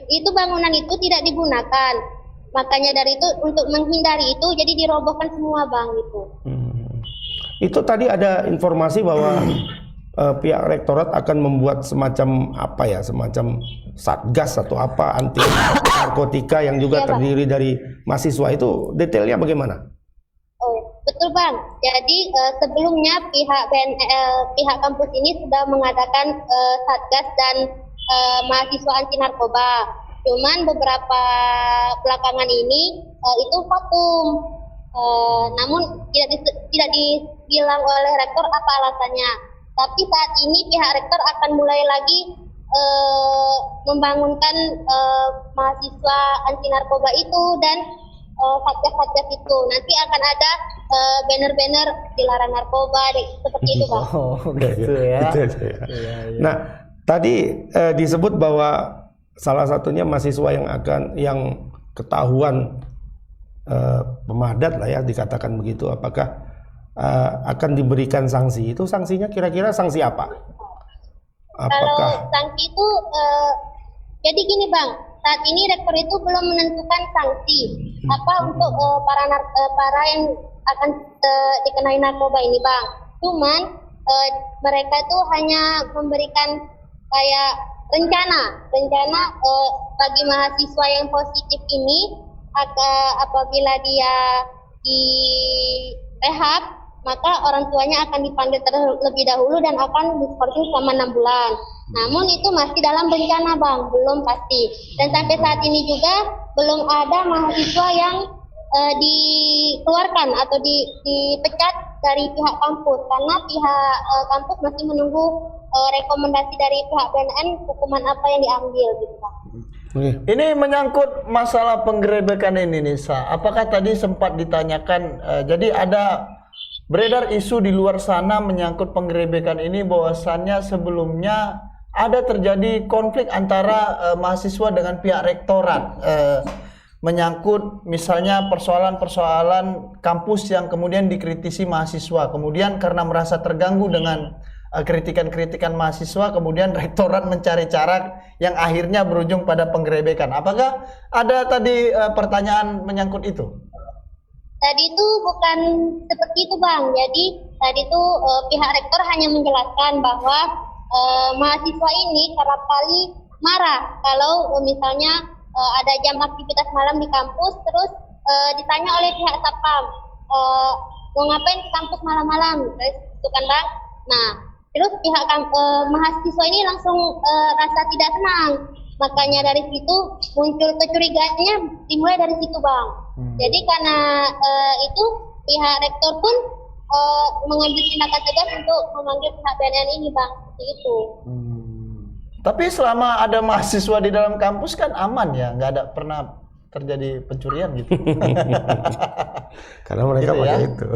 itu bangunan itu tidak digunakan. Makanya dari itu, untuk menghindari itu, jadi dirobohkan semua Bang gitu. Itu tadi ada informasi bahwa pihak rektorat akan membuat semacam satgas atau apa anti narkotika yang juga terdiri dari mahasiswa. Itu detailnya bagaimana? Oh, betul Bang. Jadi sebelumnya pihak kampus ini sudah mengadakan satgas dan mahasiswa anti narkoba. Cuman beberapa belakangan ini itu vakum. Namun tidak dibilang oleh rektor apa alasannya. Tapi saat ini pihak rektor akan mulai lagi membangunkan mahasiswa anti narkoba itu dan satgas-satgas itu. Nanti akan ada banner-banner dilarang narkoba seperti itu, Bang. Oh, gitu ya. Gitu ya. Nah, tadi disebut bahwa salah satunya mahasiswa yang ketahuan pemadat lah ya, dikatakan begitu. Apakah akan diberikan sanksi? Itu sanksinya kira-kira sanksi apa? Kalau sanksi itu jadi gini, Bang, saat ini rektor itu belum menentukan sanksi apa untuk para yang akan dikenai narkoba ini, Bang. Cuman mereka itu hanya memberikan kayak rencana bagi mahasiswa yang positif ini apabila dia di rehab, maka orang tuanya akan dipanggil terlebih dahulu dan akan diskorsing selama 6 bulan. Namun itu masih dalam rencana, Bang, belum pasti. Dan sampai saat ini juga belum ada mahasiswa yang dikeluarkan atau dipecat dari pihak kampus, karena pihak kampus masih menunggu rekomendasi dari pihak BNN hukuman apa yang diambil gitu, Pak. Ini menyangkut masalah penggerebekan ini, Nisa. Apakah tadi sempat ditanyakan, jadi ada beredar isu di luar sana menyangkut penggerebekan ini, bahwasannya sebelumnya ada terjadi konflik antara mahasiswa dengan pihak rektorat, menyangkut misalnya persoalan-persoalan kampus yang kemudian dikritisi mahasiswa, kemudian karena merasa terganggu dengan kritikan-kritikan mahasiswa, kemudian rektorat mencari cara yang akhirnya berujung pada penggerebekan. Apakah ada tadi pertanyaan menyangkut itu? Tadi itu bukan seperti itu, Bang. Jadi tadi itu pihak rektor hanya menjelaskan bahwa mahasiswa ini kerap kali marah kalau misalnya ada jam aktivitas malam di kampus, terus ditanya oleh pihak Satpam, mau ngapain ke kampus malam-malam, itu kan, Bang. Nah, terus pihak mahasiswa ini langsung rasa tidak tenang. Makanya dari situ muncul kecurigaannya, dimulai dari situ, Bang. Jadi karena itu pihak rektor pun mengambil tindakan tegas untuk memanggil pihak BNN ini, Bang. Seperti itu. Tapi selama ada mahasiswa di dalam kampus kan aman ya, nggak ada pernah terjadi pencurian gitu. Karena mereka gitu pakai ya? itu.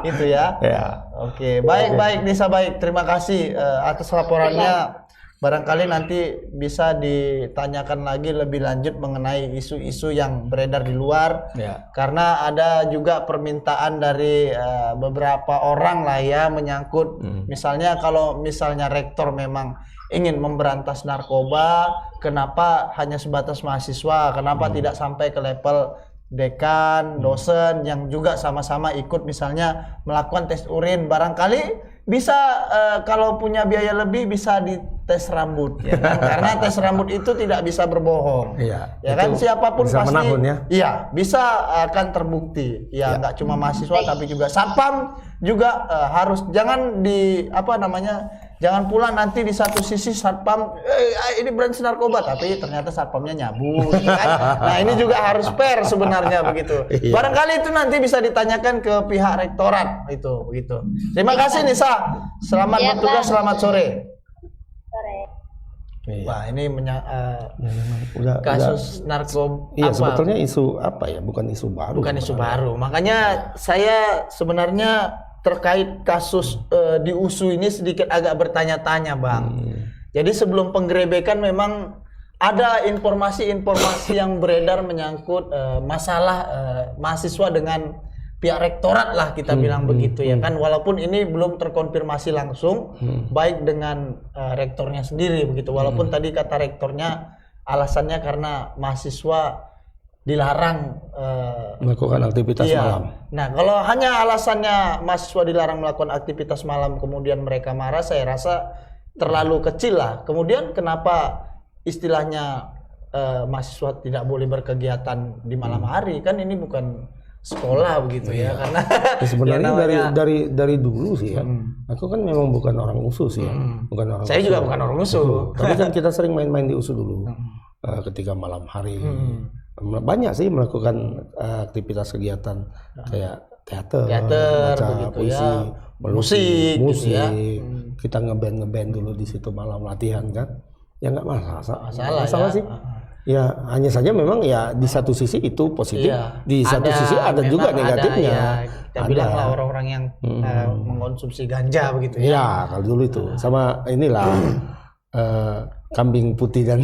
Itu ya. Ya. Oke, baik Nisa, baik. Terima kasih atas laporannya. Barangkali nanti bisa ditanyakan lagi lebih lanjut mengenai isu-isu yang beredar di luar. Ya. Karena ada juga permintaan dari beberapa orang lah ya menyangkut misalnya kalau misalnya rektor memang ingin memberantas narkoba, kenapa hanya sebatas mahasiswa? Kenapa tidak sampai ke level dekan, dosen yang juga sama-sama ikut misalnya melakukan tes urin? Barangkali bisa kalau punya biaya lebih bisa dites rambut ya kan? Karena tes rambut itu tidak bisa berbohong. Iya, ya kan, siapapun bisa pasti menahun, ya? Iya, bisa akan terbukti. Ya nggak cuma mahasiswa tapi juga satpam juga harus jangan jangan pula nanti di satu sisi satpam ini berantas narkoba tapi ternyata satpamnya nyabut kan? Nah, ini juga harus fair sebenarnya begitu. Iya. Barangkali itu nanti bisa ditanyakan ke pihak rektorat itu begitu. Terima kasih Nisa. Selamat bertugas, selamat sore. Wah, ini kasus narkoba. Iya, sebetulnya isu apa ya? Bukan isu baru. Bukan isu baru. Makanya saya sebenarnya terkait kasus di USU ini sedikit agak bertanya-tanya, Bang. Jadi sebelum penggerebekan memang ada informasi-informasi yang beredar menyangkut masalah mahasiswa dengan pihak rektorat lah kita bilang begitu ya kan, walaupun ini belum terkonfirmasi langsung baik dengan rektornya sendiri begitu, walaupun tadi kata rektornya alasannya karena mahasiswa dilarang melakukan aktivitas malam. Nah, kalau hanya alasannya mahasiswa dilarang melakukan aktivitas malam kemudian mereka marah, saya rasa terlalu kecil lah. Kemudian kenapa istilahnya mahasiswa tidak boleh berkegiatan di malam hari? Kan ini bukan sekolah begitu ya, karena sebenarnya dari dulu sih ya. Aku kan memang bukan orang USU sih ya. Bukan orang saya USU. juga bukan orang USU. Tapi kan kita sering main-main di USU dulu. Ketika malam hari. Banyak sih melakukan aktivitas kegiatan kayak teater, Teater, baca begitu puisi, ya. musik, Gitu ya. kita ngeband dulu di situ malam latihan kan, ya nggak masalah Masalah ya. sih. Ya hanya saja memang ya di satu sisi itu positif, di satu sisi ada juga memang negatifnya. Ada, ya. Kita bilang lah orang-orang yang mengkonsumsi ganja begitu ya. Ya kalau dulu itu sama inilah kambing putih dan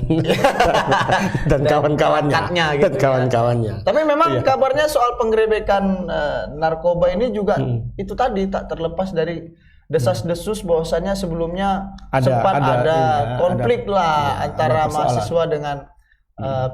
dan kawan-kawannya gitu dan kawan-kawannya. Tapi memang kabarnya soal penggerebekan narkoba ini juga itu tadi tak terlepas dari desas-desus bahwasannya sebelumnya sempat ada konflik lah antara mahasiswa dengan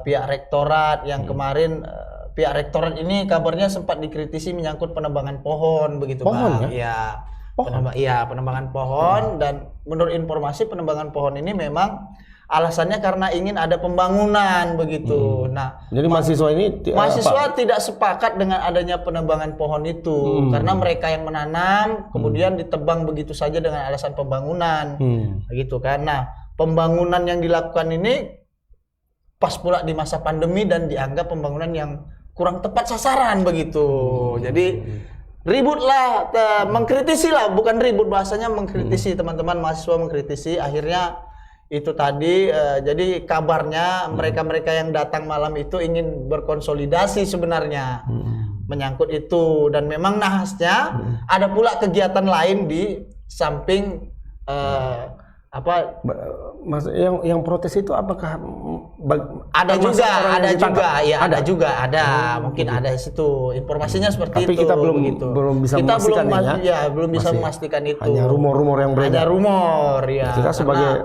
pihak rektorat yang kemarin pihak rektorat ini kabarnya sempat dikritisi menyangkut penebangan pohon begitu Bang. Ya. Penebangan pohon dan menurut informasi penebangan pohon ini memang alasannya karena ingin ada pembangunan begitu. Nah, jadi mahasiswa tidak sepakat dengan adanya penebangan pohon itu karena mereka yang menanam kemudian ditebang begitu saja dengan alasan pembangunan. Begitu kan. Nah, pembangunan yang dilakukan ini pas pula di masa pandemi dan dianggap pembangunan yang kurang tepat sasaran begitu. Jadi ributlah, mengkritisi lah, bukan ribut bahasanya mengkritisi, teman-teman mahasiswa mengkritisi. Akhirnya itu tadi jadi kabarnya mereka-mereka yang datang malam itu ingin berkonsolidasi sebenarnya menyangkut itu, dan memang nahasnya ada pula kegiatan lain di samping yang protes itu apakah ada juga mungkin ada situ informasinya seperti tapi itu. Kita belum bisa memastikan belum bisa memastikan itu. Hanya rumor-rumor yang beredar. Hanya rumor ya. Kita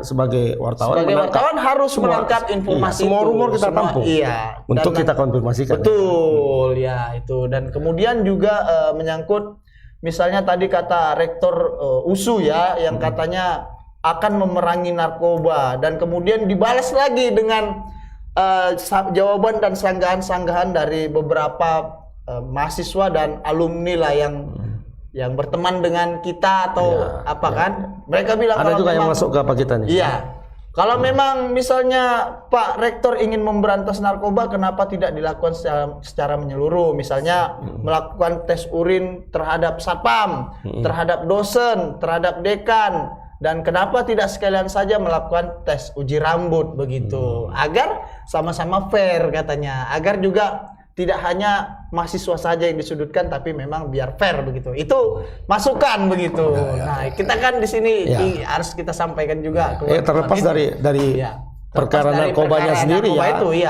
sebagai wartawan harus menangkap informasi semua rumor kita tampung. Iya. Untuk kita konfirmasikan. Betul ya itu, dan kemudian juga menyangkut misalnya tadi kata rektor USU ya yang katanya akan memerangi narkoba, dan kemudian dibalas lagi dengan jawaban dan sanggahan-sanggahan dari beberapa mahasiswa dan alumni lah yang berteman dengan kita atau kan mereka bilang ada juga yang masuk ke apa kita nih. Iya, kalau memang misalnya Pak Rektor ingin memberantas narkoba, kenapa tidak dilakukan secara menyeluruh? Misalnya melakukan tes urin terhadap satpam, terhadap dosen, terhadap dekan. Dan kenapa tidak sekalian saja melakukan tes uji rambut begitu, agar sama-sama fair katanya, agar juga tidak hanya mahasiswa saja yang disudutkan tapi memang biar fair begitu. Itu masukan begitu. Nah, kita kan di sini harus kita sampaikan juga terlepas dari perkara narkobanya sendiri itu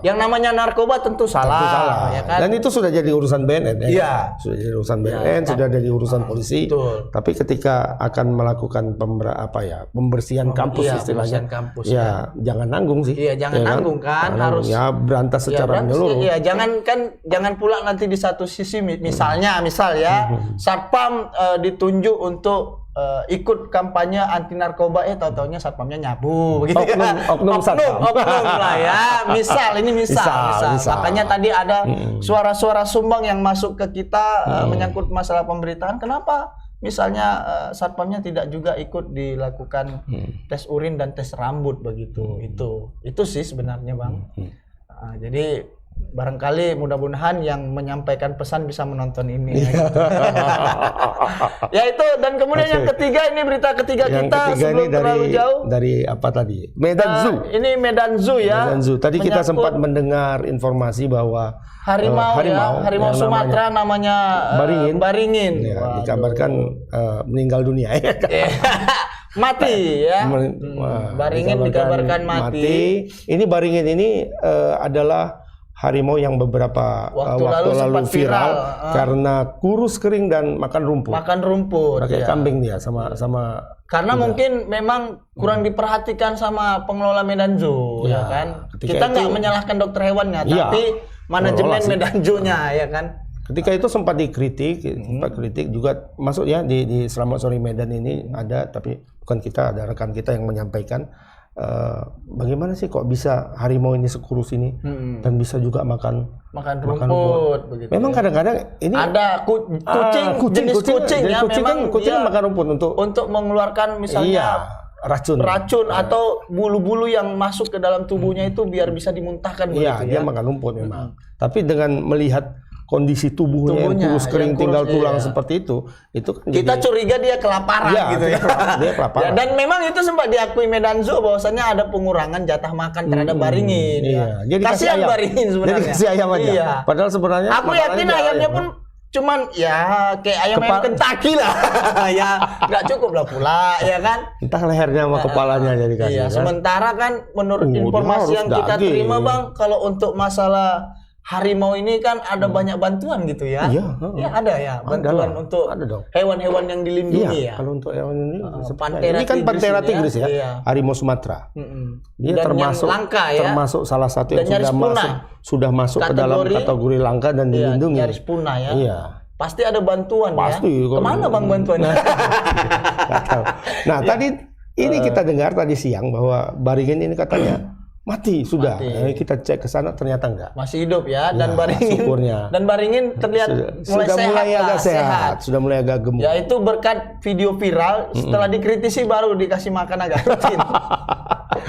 yang namanya narkoba tentu salah. Ya kan? Dan itu sudah jadi urusan BNN sudah jadi urusan BNN, sudah jadi urusan polisi. Betul. Tapi ketika akan melakukan pembersihan kampus istilahnya, jangan nanggung sih. Iya, jangan nanggung kan, harus berantas secara menyeluruh. Iya, jangan pula nanti di satu sisi misal satpam ditunjuk untuk ikut kampanye anti narkoba, tahu-taunya satpamnya nyabu begitu oknum lah ya. Misal. Makanya tadi ada suara-suara sumbang yang masuk ke kita menyangkut masalah pemberitaan. Kenapa misalnya satpamnya tidak juga ikut dilakukan tes urin dan tes rambut begitu? Itu sih sebenarnya Bang. Jadi barangkali mudah-mudahan yang menyampaikan pesan bisa menonton ini. Ya itu, dan kemudian yang ketiga, ini berita ketiga kita sebelum terlalu jauh. Dari apa tadi? Medan Zoo. Ini Medan Zoo ya. Medan Zoo. Tadi kita sempat mendengar informasi bahwa harimau Sumatera namanya Baringin. Ya, dikabarkan meninggal dunia. Mati ya. Baringin dikabarkan mati. Ini Baringin ini adalah harimau yang beberapa waktu lalu viral karena kurus kering dan makan rumput. Pakai kambing dia sama karena mungkin memang kurang diperhatikan sama pengelola Medan Zoo ya kan. Kita nggak menyalahkan dokter hewannya, tapi manajemen Medan Zoo-nya ya kan. Ketika itu sempat dikritik, juga masuk ya di Selamat Sore Medan ini ada, tapi bukan kita, ada rekan kita yang menyampaikan bagaimana sih kok bisa harimau ini sekurus ini dan bisa juga makan rumput begitu. Memang kadang-kadang ini ada jenis kucing ya, memang kucing makan rumput untuk mengeluarkan misalnya racun atau bulu-bulu yang masuk ke dalam tubuhnya itu biar bisa dimuntahkan begitu dia makan rumput memang. Tapi dengan melihat kondisi tubuhnya yang kurus kering, tinggal tulang seperti itu kan kita curiga dia kelaparan gitu ya. Dia kelaparan. Ya, dan memang itu sempat diakui Medan Zoo bahwasannya ada pengurangan jatah makan terhadap Baringin. Iya. Jadi kasihan Baringin sebenarnya. Jadi kasih ayam aja. Iya. Padahal sebenarnya aku yakin ayamnya pun cuman ya kayak ayam Kentucky lah. Ya nggak cukup lah pula ya kan. Entah lehernya sama kepalanya jadi kasih. Iya, kan? sementara kan menurut informasi yang kita terima Bang, kalau untuk masalah harimau ini kan ada banyak bantuan gitu ya. Iya, ada ya bantuan untuk hewan-hewan yang dilindungi ya. Kalau untuk hewan ini Panthera ini kan Panthera tigris ya. Iya. Harimau Sumatera. Dia dan termasuk yang langka ya. Termasuk salah satu yang sudah masuk ke dalam kategori langka dan dilindungi. Nyaris punah ya. Iya. Pasti ada bantuan ya. Kemana Bang bantuannya? Nah, tadi ini kita dengar tadi siang bahwa Baringin ini katanya mati sudah. Kita cek ke sana ternyata enggak. Masih hidup ya, dan Baringin syukurnya. Dan Baringin terlihat mulai sehat. Sudah mulai agak gemuk. Ya itu berkat video viral setelah dikritisi baru dikasih makan agak rutin.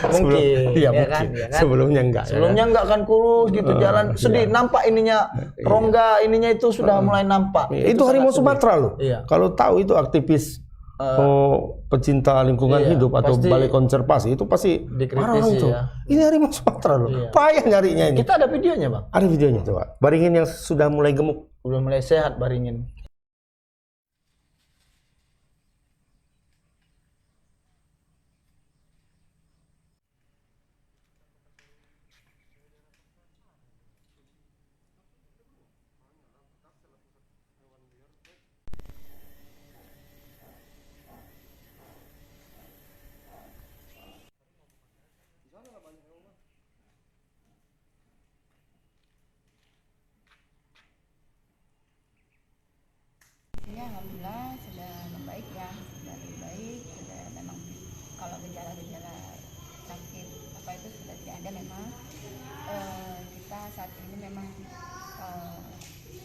Mungkin, ya mungkin. kan? Ya kan? Sebelumnya enggak. Sebelumnya enggak kan kurus gitu jalan sedih. Nampak ininya rongga ininya itu sudah mulai nampak. Itu harimau Sumatera loh. Iya. Kalau tahu itu aktivis pecinta lingkungan hidup atau balai konservasi itu pasti dikritisi itu. ya. Ini harimau Sumatera loh. Payah nyarinya ini. Kita ada videonya Bang. Ada videonya coba. Baringin yang sudah mulai gemuk, udah mulai sehat Baringin. Ya, alhamdulillah sudah membaik ya, sudah lebih baik, sudah memang kalau gejala-gejala sakit apa itu sudah tidak ada memang. Kita saat ini memang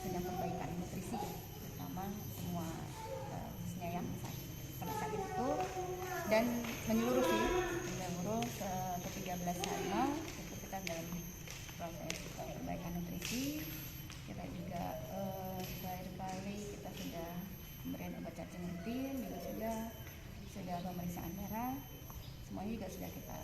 sedang perbaikan nutrisi, terutama semua khususnya yang sakit itu dan menyeluruh sih, menyeluruh ke 13 sana itu kita dalam proses perbaikan nutrisi. Kita juga terakhir kali kita sudah memberikan obat cacing rutin, juga sudah pemeriksaan darah, semuanya juga sudah kita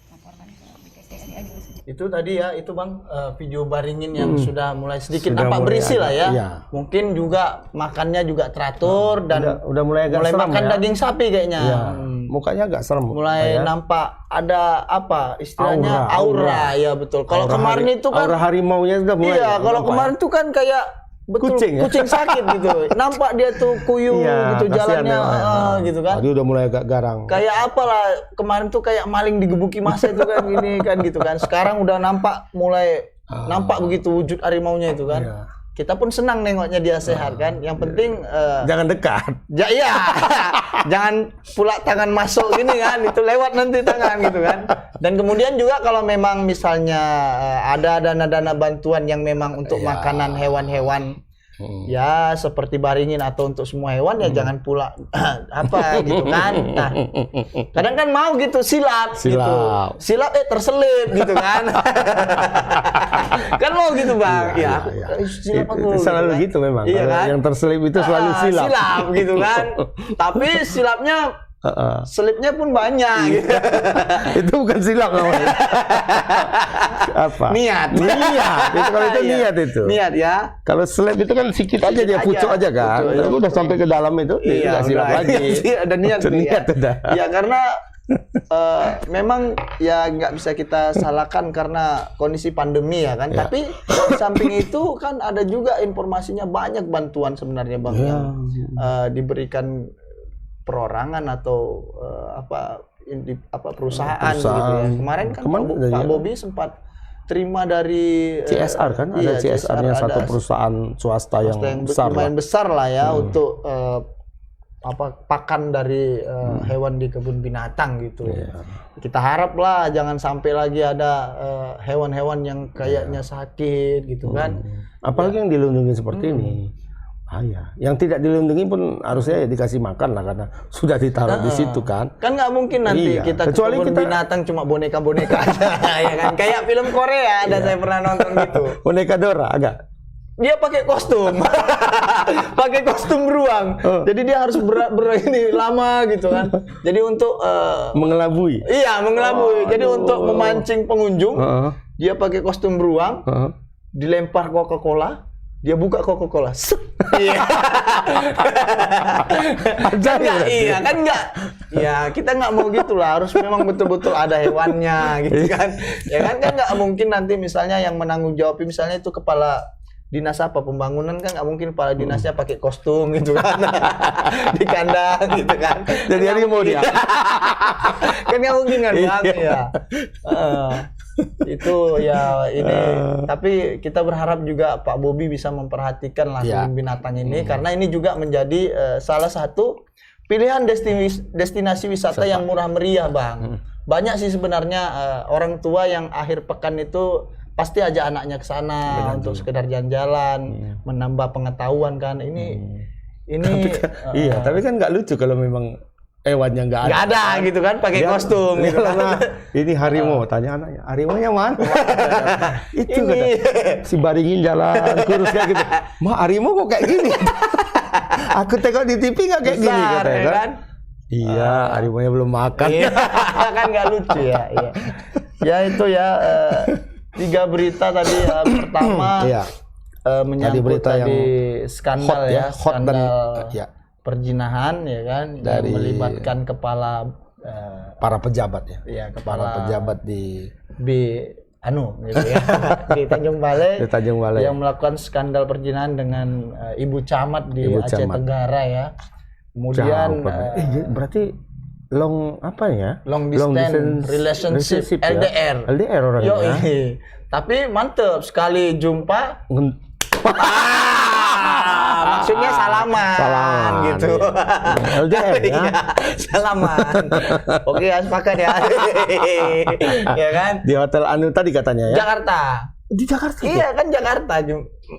laporkan ke BKSDA juga sudah. Itu tadi ya, itu Bang video Baringin yang sudah mulai sedikit nampak berisi lah ya. Iya. Mungkin juga makannya juga teratur dan udah mulai agak serem makan ya. daging sapi kayaknya. Iya. Mukanya agak serem. Mulai nampak ada apa istilahnya aura ya betul. Kalau kemarin itu kan aura harimaunya sudah mulai. Iya, kalau kemarin itu kan kayak betul kucing sakit gitu. Nampak dia tuh kuyuh gitu jalannya gitu kan. Dia udah mulai agak garang. Kayak apalah kemarin tuh kayak maling digebuki masa itu kan ini kan gitu kan. Sekarang udah nampak mulai nampak begitu wujud harimaunya itu kan. Iya. Kita pun senang nengoknya dia sehat kan. Yang penting jangan dekat. Iya. Jangan pula tangan masuk gini kan, itu lewat nanti tangan gitu kan. Dan kemudian juga kalau memang misalnya ada dana-dana bantuan yang memang untuk makanan hewan-hewan ya seperti Baringin atau untuk semua hewan ya jangan pula apa gitu kan. Nah, kadang kan mau gitu silap. Gitu. Silap terselip gitu kan. Kan mau gitu Bang. Iya. Silap aku. Selalu gitu, gitu memang. Iya kan? Yang terselip itu selalu silap. Silap gitu kan. Tapi silapnya selipnya pun banyak gitu. Itu bukan silap namanya. Apa? Niat. Itu kalau itu niat itu. Niat ya. Kalau selip itu kan sedikit aja dia pucuk aja kan. Tapi udah sampai ke dalam itu tidak silap lagi. Ada niat. Ya karena memang ya nggak bisa kita salahkan karena kondisi pandemi ya kan. Tapi di samping itu kan ada juga informasinya banyak bantuan sebenarnya Bang yang diberikan perorangan atau perusahaan gitu ya. Kemarin kan Pak Bobi sempat terima dari CSR kan, ada CSR-nya satu perusahaan swasta yang besar, lumayan besar lah ya untuk pakan dari hewan di kebun binatang gitu. Kita harap lah jangan sampai lagi ada hewan-hewan yang kayaknya sakit gitu kan. Apalagi yang dilindungi seperti ini. Yang tidak dilindungi pun harusnya dikasih makan lah karena sudah ditaruh di situ kan. Kan nggak mungkin nanti kita kecuali ke kebun binatang cuma boneka-boneka aja ya kan. Kayak film Korea ada saya pernah nonton gitu. Boneka Dora agak. dia pakai kostum. Pakai kostum beruang. Jadi dia harus ini lama gitu kan. Jadi untuk mengelabui. Iya, mengelabui. Jadi untuk memancing pengunjung, dia pakai kostum beruang. Dilempar Coca-Cola, dia buka Coca-Cola. Iya. Iya kan enggak. Ya, kita nggak mau gitulah, harus memang betul-betul ada hewannya gitu kan. Ya kan nggak mungkin nanti misalnya yang menanggung jawab misalnya itu kepala dinas apa pembangunan kan nggak mungkin kepala dinasnya pakai kostum gitu kan di kandang gitu kan. Jadi harimau dia. Kan nggak mungkin kan Bang ya. Itu ya ini tapi kita berharap juga Pak Bobi bisa memperhatikan lah binatang ini karena ini juga menjadi salah satu pilihan destinasi wisata yang murah meriah Bang. Banyak sih sebenarnya orang tua yang akhir pekan itu pasti ajak anaknya ke sana untuk sekedar jalan-jalan, menambah pengetahuan kan. Ini iya, tapi kan nggak lucu kalau memang hewannya nggak ada. Nggak ada gitu kan, pakai kostum gitu kan. Ini harimau, tanya anaknya, harimaunya mana? Itu kata, si Baringin jalan kurus kayak gitu. Ma, harimau kok kayak gini? Aku tengok di TV nggak kayak gini katanya kan. Iya, harimaunya belum makan. Iya, kan nggak lucu ya. Iya. Ya itu ya 3 berita tadi pertama menyangkut tadi skandal ya, skandal perjinahan ya kan dari melibatkan kepala para pejabat ya. Iya, kepala pejabat di gitu ya. di Tanjung Balai yang melakukan skandal perjinahan dengan ibu camat di Aceh Tenggara ya. Kemudian berarti long distance relationship LDR orangnya. Tapi mantep sekali jumpa. Maksudnya salaman gitu. LDR ya. Salaman. Oke, sepakat ya. Ya kan? Di hotel Anu tadi katanya ya. Jakarta. Di Jakarta. Iya kan Jakarta.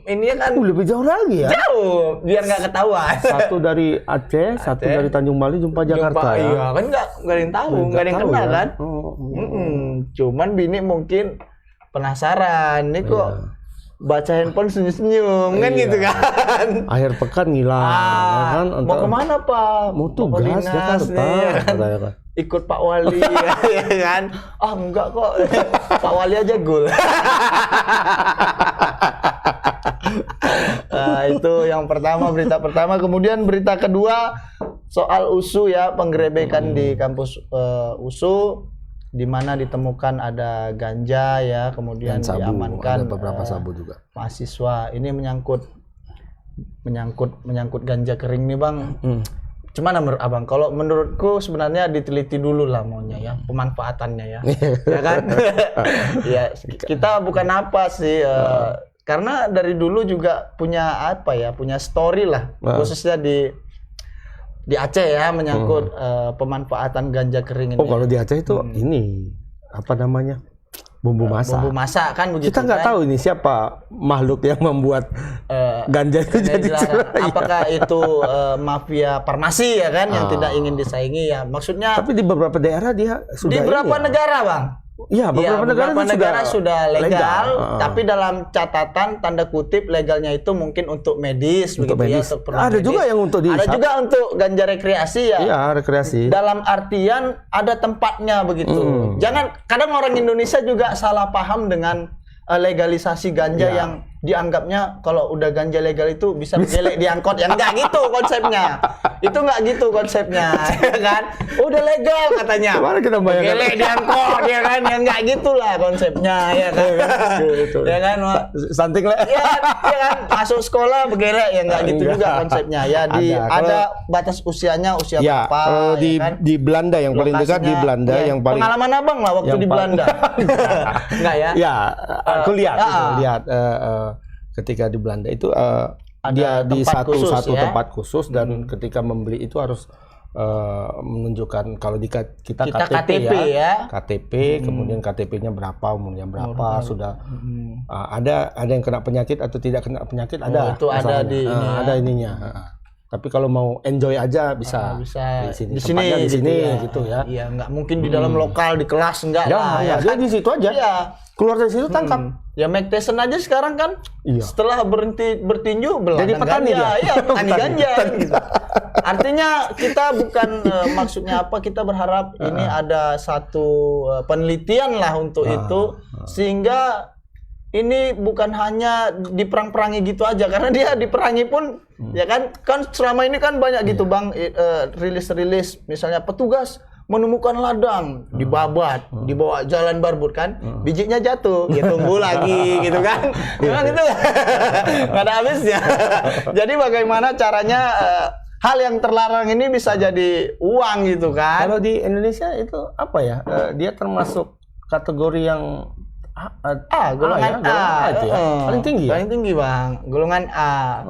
Ini kan lebih jauh lagi ya. Jauh, biar nggak ketahuan. Satu dari Aceh, satu dari Tanjung Bali jumpa Jakarta ya. Iya, kan nggak ada yang tahu, nggak ada yang kenal kan. Cuman bini mungkin penasaran, nih kok baca handphone senyum-senyum kan gitu kan. Akhir pekan ngilang ya kan. Mau kemana Pak? Mau tugas Jakarta ya kan? Ikut Pak Wali ya kan. Enggak kok. Pak Wali aja gul. Itu yang pertama, berita pertama. Kemudian berita kedua soal USU ya, penggerebekan di kampus USU di mana ditemukan ada ganja ya, kemudian sabu, diamankan ada beberapa sabu juga. Mahasiswa. Ini menyangkut ganja kering nih Bang. Cuman menurut Abang, kalau menurutku sebenarnya diteliti dulu lah maunya ya, pemanfaatannya ya. Ya kan? Ya, kita bukan apa sih karena dari dulu juga punya punya story lah, khususnya di Aceh ya, menyangkut pemanfaatan ganja kering ini. Kalau di Aceh itu ini apa namanya? Bumbu masak. Bumbu masak kan begitu. Kita nggak tahu ini siapa makhluk yang membuat ganja itu jadi apakah itu mafia farmasi ya kan yang tidak ingin disaingi ya. Maksudnya tapi di beberapa daerah dia sudah. Di beberapa negara, Bang. Iya, beberapa negara sudah legal, tapi dalam catatan tanda kutip legalnya itu mungkin untuk medis, untuk begitu medis. ya. Untuk ada medis. Juga yang untuk ada juga untuk ganja rekreasi ya. Iya, rekreasi. Dalam artian ada tempatnya begitu. Jangan, kadang orang Indonesia juga salah paham dengan legalisasi ganja yang dianggapnya kalau udah ganja legal itu bisa bergelek di angkot. Yang enggak gitu konsepnya. Itu enggak gitu konsepnya, ya kan? Udah legal katanya. Gimana kita bayangkan? Bergelek di angkot, ya kan? Yang enggak gitulah konsepnya, ya kan? Ya kan? Santing lah. Ya kan? Masuk sekolah bergelek, ya enggak gitu juga konsepnya. Ya ada batas usianya, usia berapa. Kalau di Belanda yang paling dekat di Belanda yang paling. Pengalaman Abang lah waktu di Belanda. Enggak ya? Ya, aku lihat ketika di Belanda itu dia di satu tempat khusus dan ketika membeli itu harus menunjukkan kalau kita KTP ya. KTP, kemudian KTP-nya berapa, umurnya berapa, sudah ada yang kena penyakit atau tidak kena penyakit, ada. Itu ada di ada ininya. Tapi kalau mau enjoy aja bisa. Bisa di sini gitu ya. Iya, nggak mungkin di dalam lokal di kelas enggak lah. Ya, dia di situ aja. Iya. Keluar dari situ tangkap. Ya Mike Tyson aja sekarang kan setelah berhenti bertinju jadi petani ganja. dia. Iya, petani ganja gitu. Artinya kita bukan maksudnya apa, kita berharap ini ada satu penelitian lah untuk itu sehingga ini bukan hanya diperang-perangi gitu aja, karena dia diperangi pun ya kan selama ini kan banyak gitu Bang, rilis-rilis misalnya petugas menemukan ladang dibabat, dibawa jalan barbut kan, bijinya jatuh, ya tunggu lagi gitu kan, memang itu nggak ada habisnya. Jadi bagaimana caranya hal yang terlarang ini bisa jadi uang gitu kan? Kalau di Indonesia itu apa ya? Dia termasuk kategori yang golongan A itu ya. Paling tinggi ya? Paling tinggi Bang, golongan A.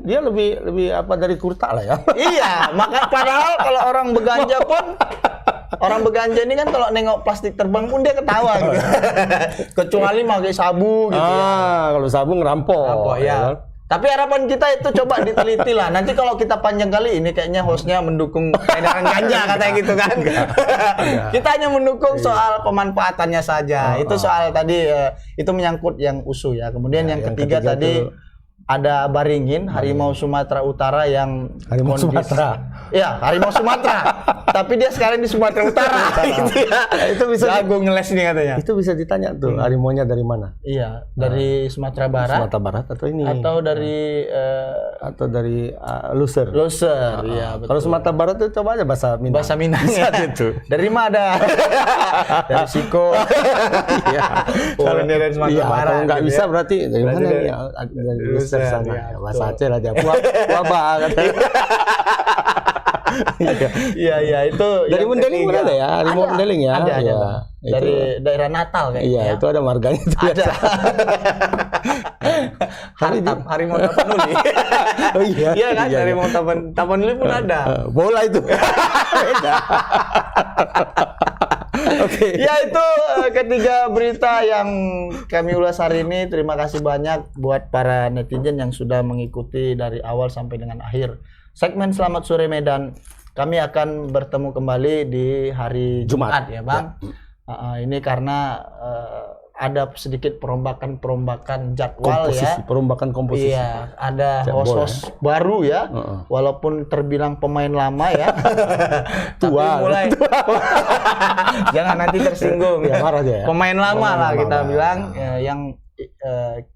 Dia lebih apa dari kurta lah ya. Iya, maka padahal kalau orang beganja pun orang beganja ini kan kalau nengok plastik terbang pun dia ketawa gitu. Kecuali pakai sabu gitu ya. Kalau sabu ngerampok. Ya. Tapi harapan kita itu coba diteliti lah. Nanti kalau kita panjang kali ini kayaknya hostnya mendukung peredaran ganja katanya gitu kan. Kita hanya mendukung soal pemanfaatannya saja. Itu soal tadi itu menyangkut yang usu ya. Kemudian yang ketiga tadi ada Baringin, harimau Sumatera Utara yang Sumatera. Ya, harimau Sumatera. Tapi dia sekarang di Sumatera Utara gitu ya. Itu bisa jago ngeles nih katanya. Itu bisa ditanya tuh harimaunya dari mana? Iya, dari Sumatera Barat. Sumatera Barat atau ini? Atau dari Loser. Loser, iya betul. Kalau Sumatera Barat itu coba aja bahasa Minang. Bahasa Minang ya. Itu. Dari mana? Dari Siko. Iya. Kalau ini dari Sumatera Barat. Kalau nggak bisa berarti dari mana ya? Dari Loser sana. Ya, bahasa Aceh lah dia. Wabah katanya. Iya itu dari Mendeling pun ada ya, harimau Mendeling ya. Ada. Dari daerah Natal kayaknya. Iya, itu ada marganya itu. Ada. Harimau Tapanuli. Oh iya. Iya kan, harimau Tapanuli pun ada. Bola itu. Beda. Oke. Ya itu ketiga berita yang kami ulas hari ini. Terima kasih banyak buat para netizen yang sudah mengikuti dari awal sampai dengan akhir segmen Selamat Sore Medan. Kami akan bertemu kembali di hari Jumat ya Bang. Ini karena ada sedikit perombakan jadwal komposisi, perombakan komposisi. Iya, ada host baru ya. Walaupun terbilang pemain lama ya. Tua. Mulai jangan nanti tersinggung ya. Marah aja ya. Pemain lama lah kita bilang yang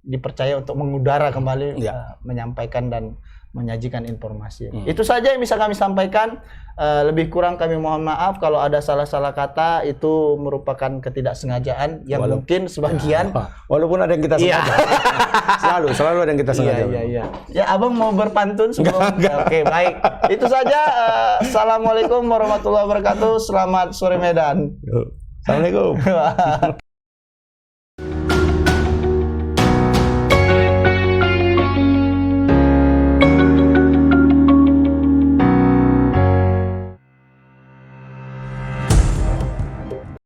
dipercaya untuk mengudara kembali menyampaikan dan menyajikan informasi. Itu saja yang bisa kami sampaikan. Lebih kurang kami mohon maaf kalau ada salah-salah kata, itu merupakan ketidaksengajaan yang mungkin sebagian walaupun ada yang kita sengaja. selalu ada yang kita sengaja. Iya. Ya Abang mau berpantun sebelum Oke, baik. Itu saja. Assalamualaikum warahmatullahi wabarakatuh. Selamat sore Medan. Assalamualaikum.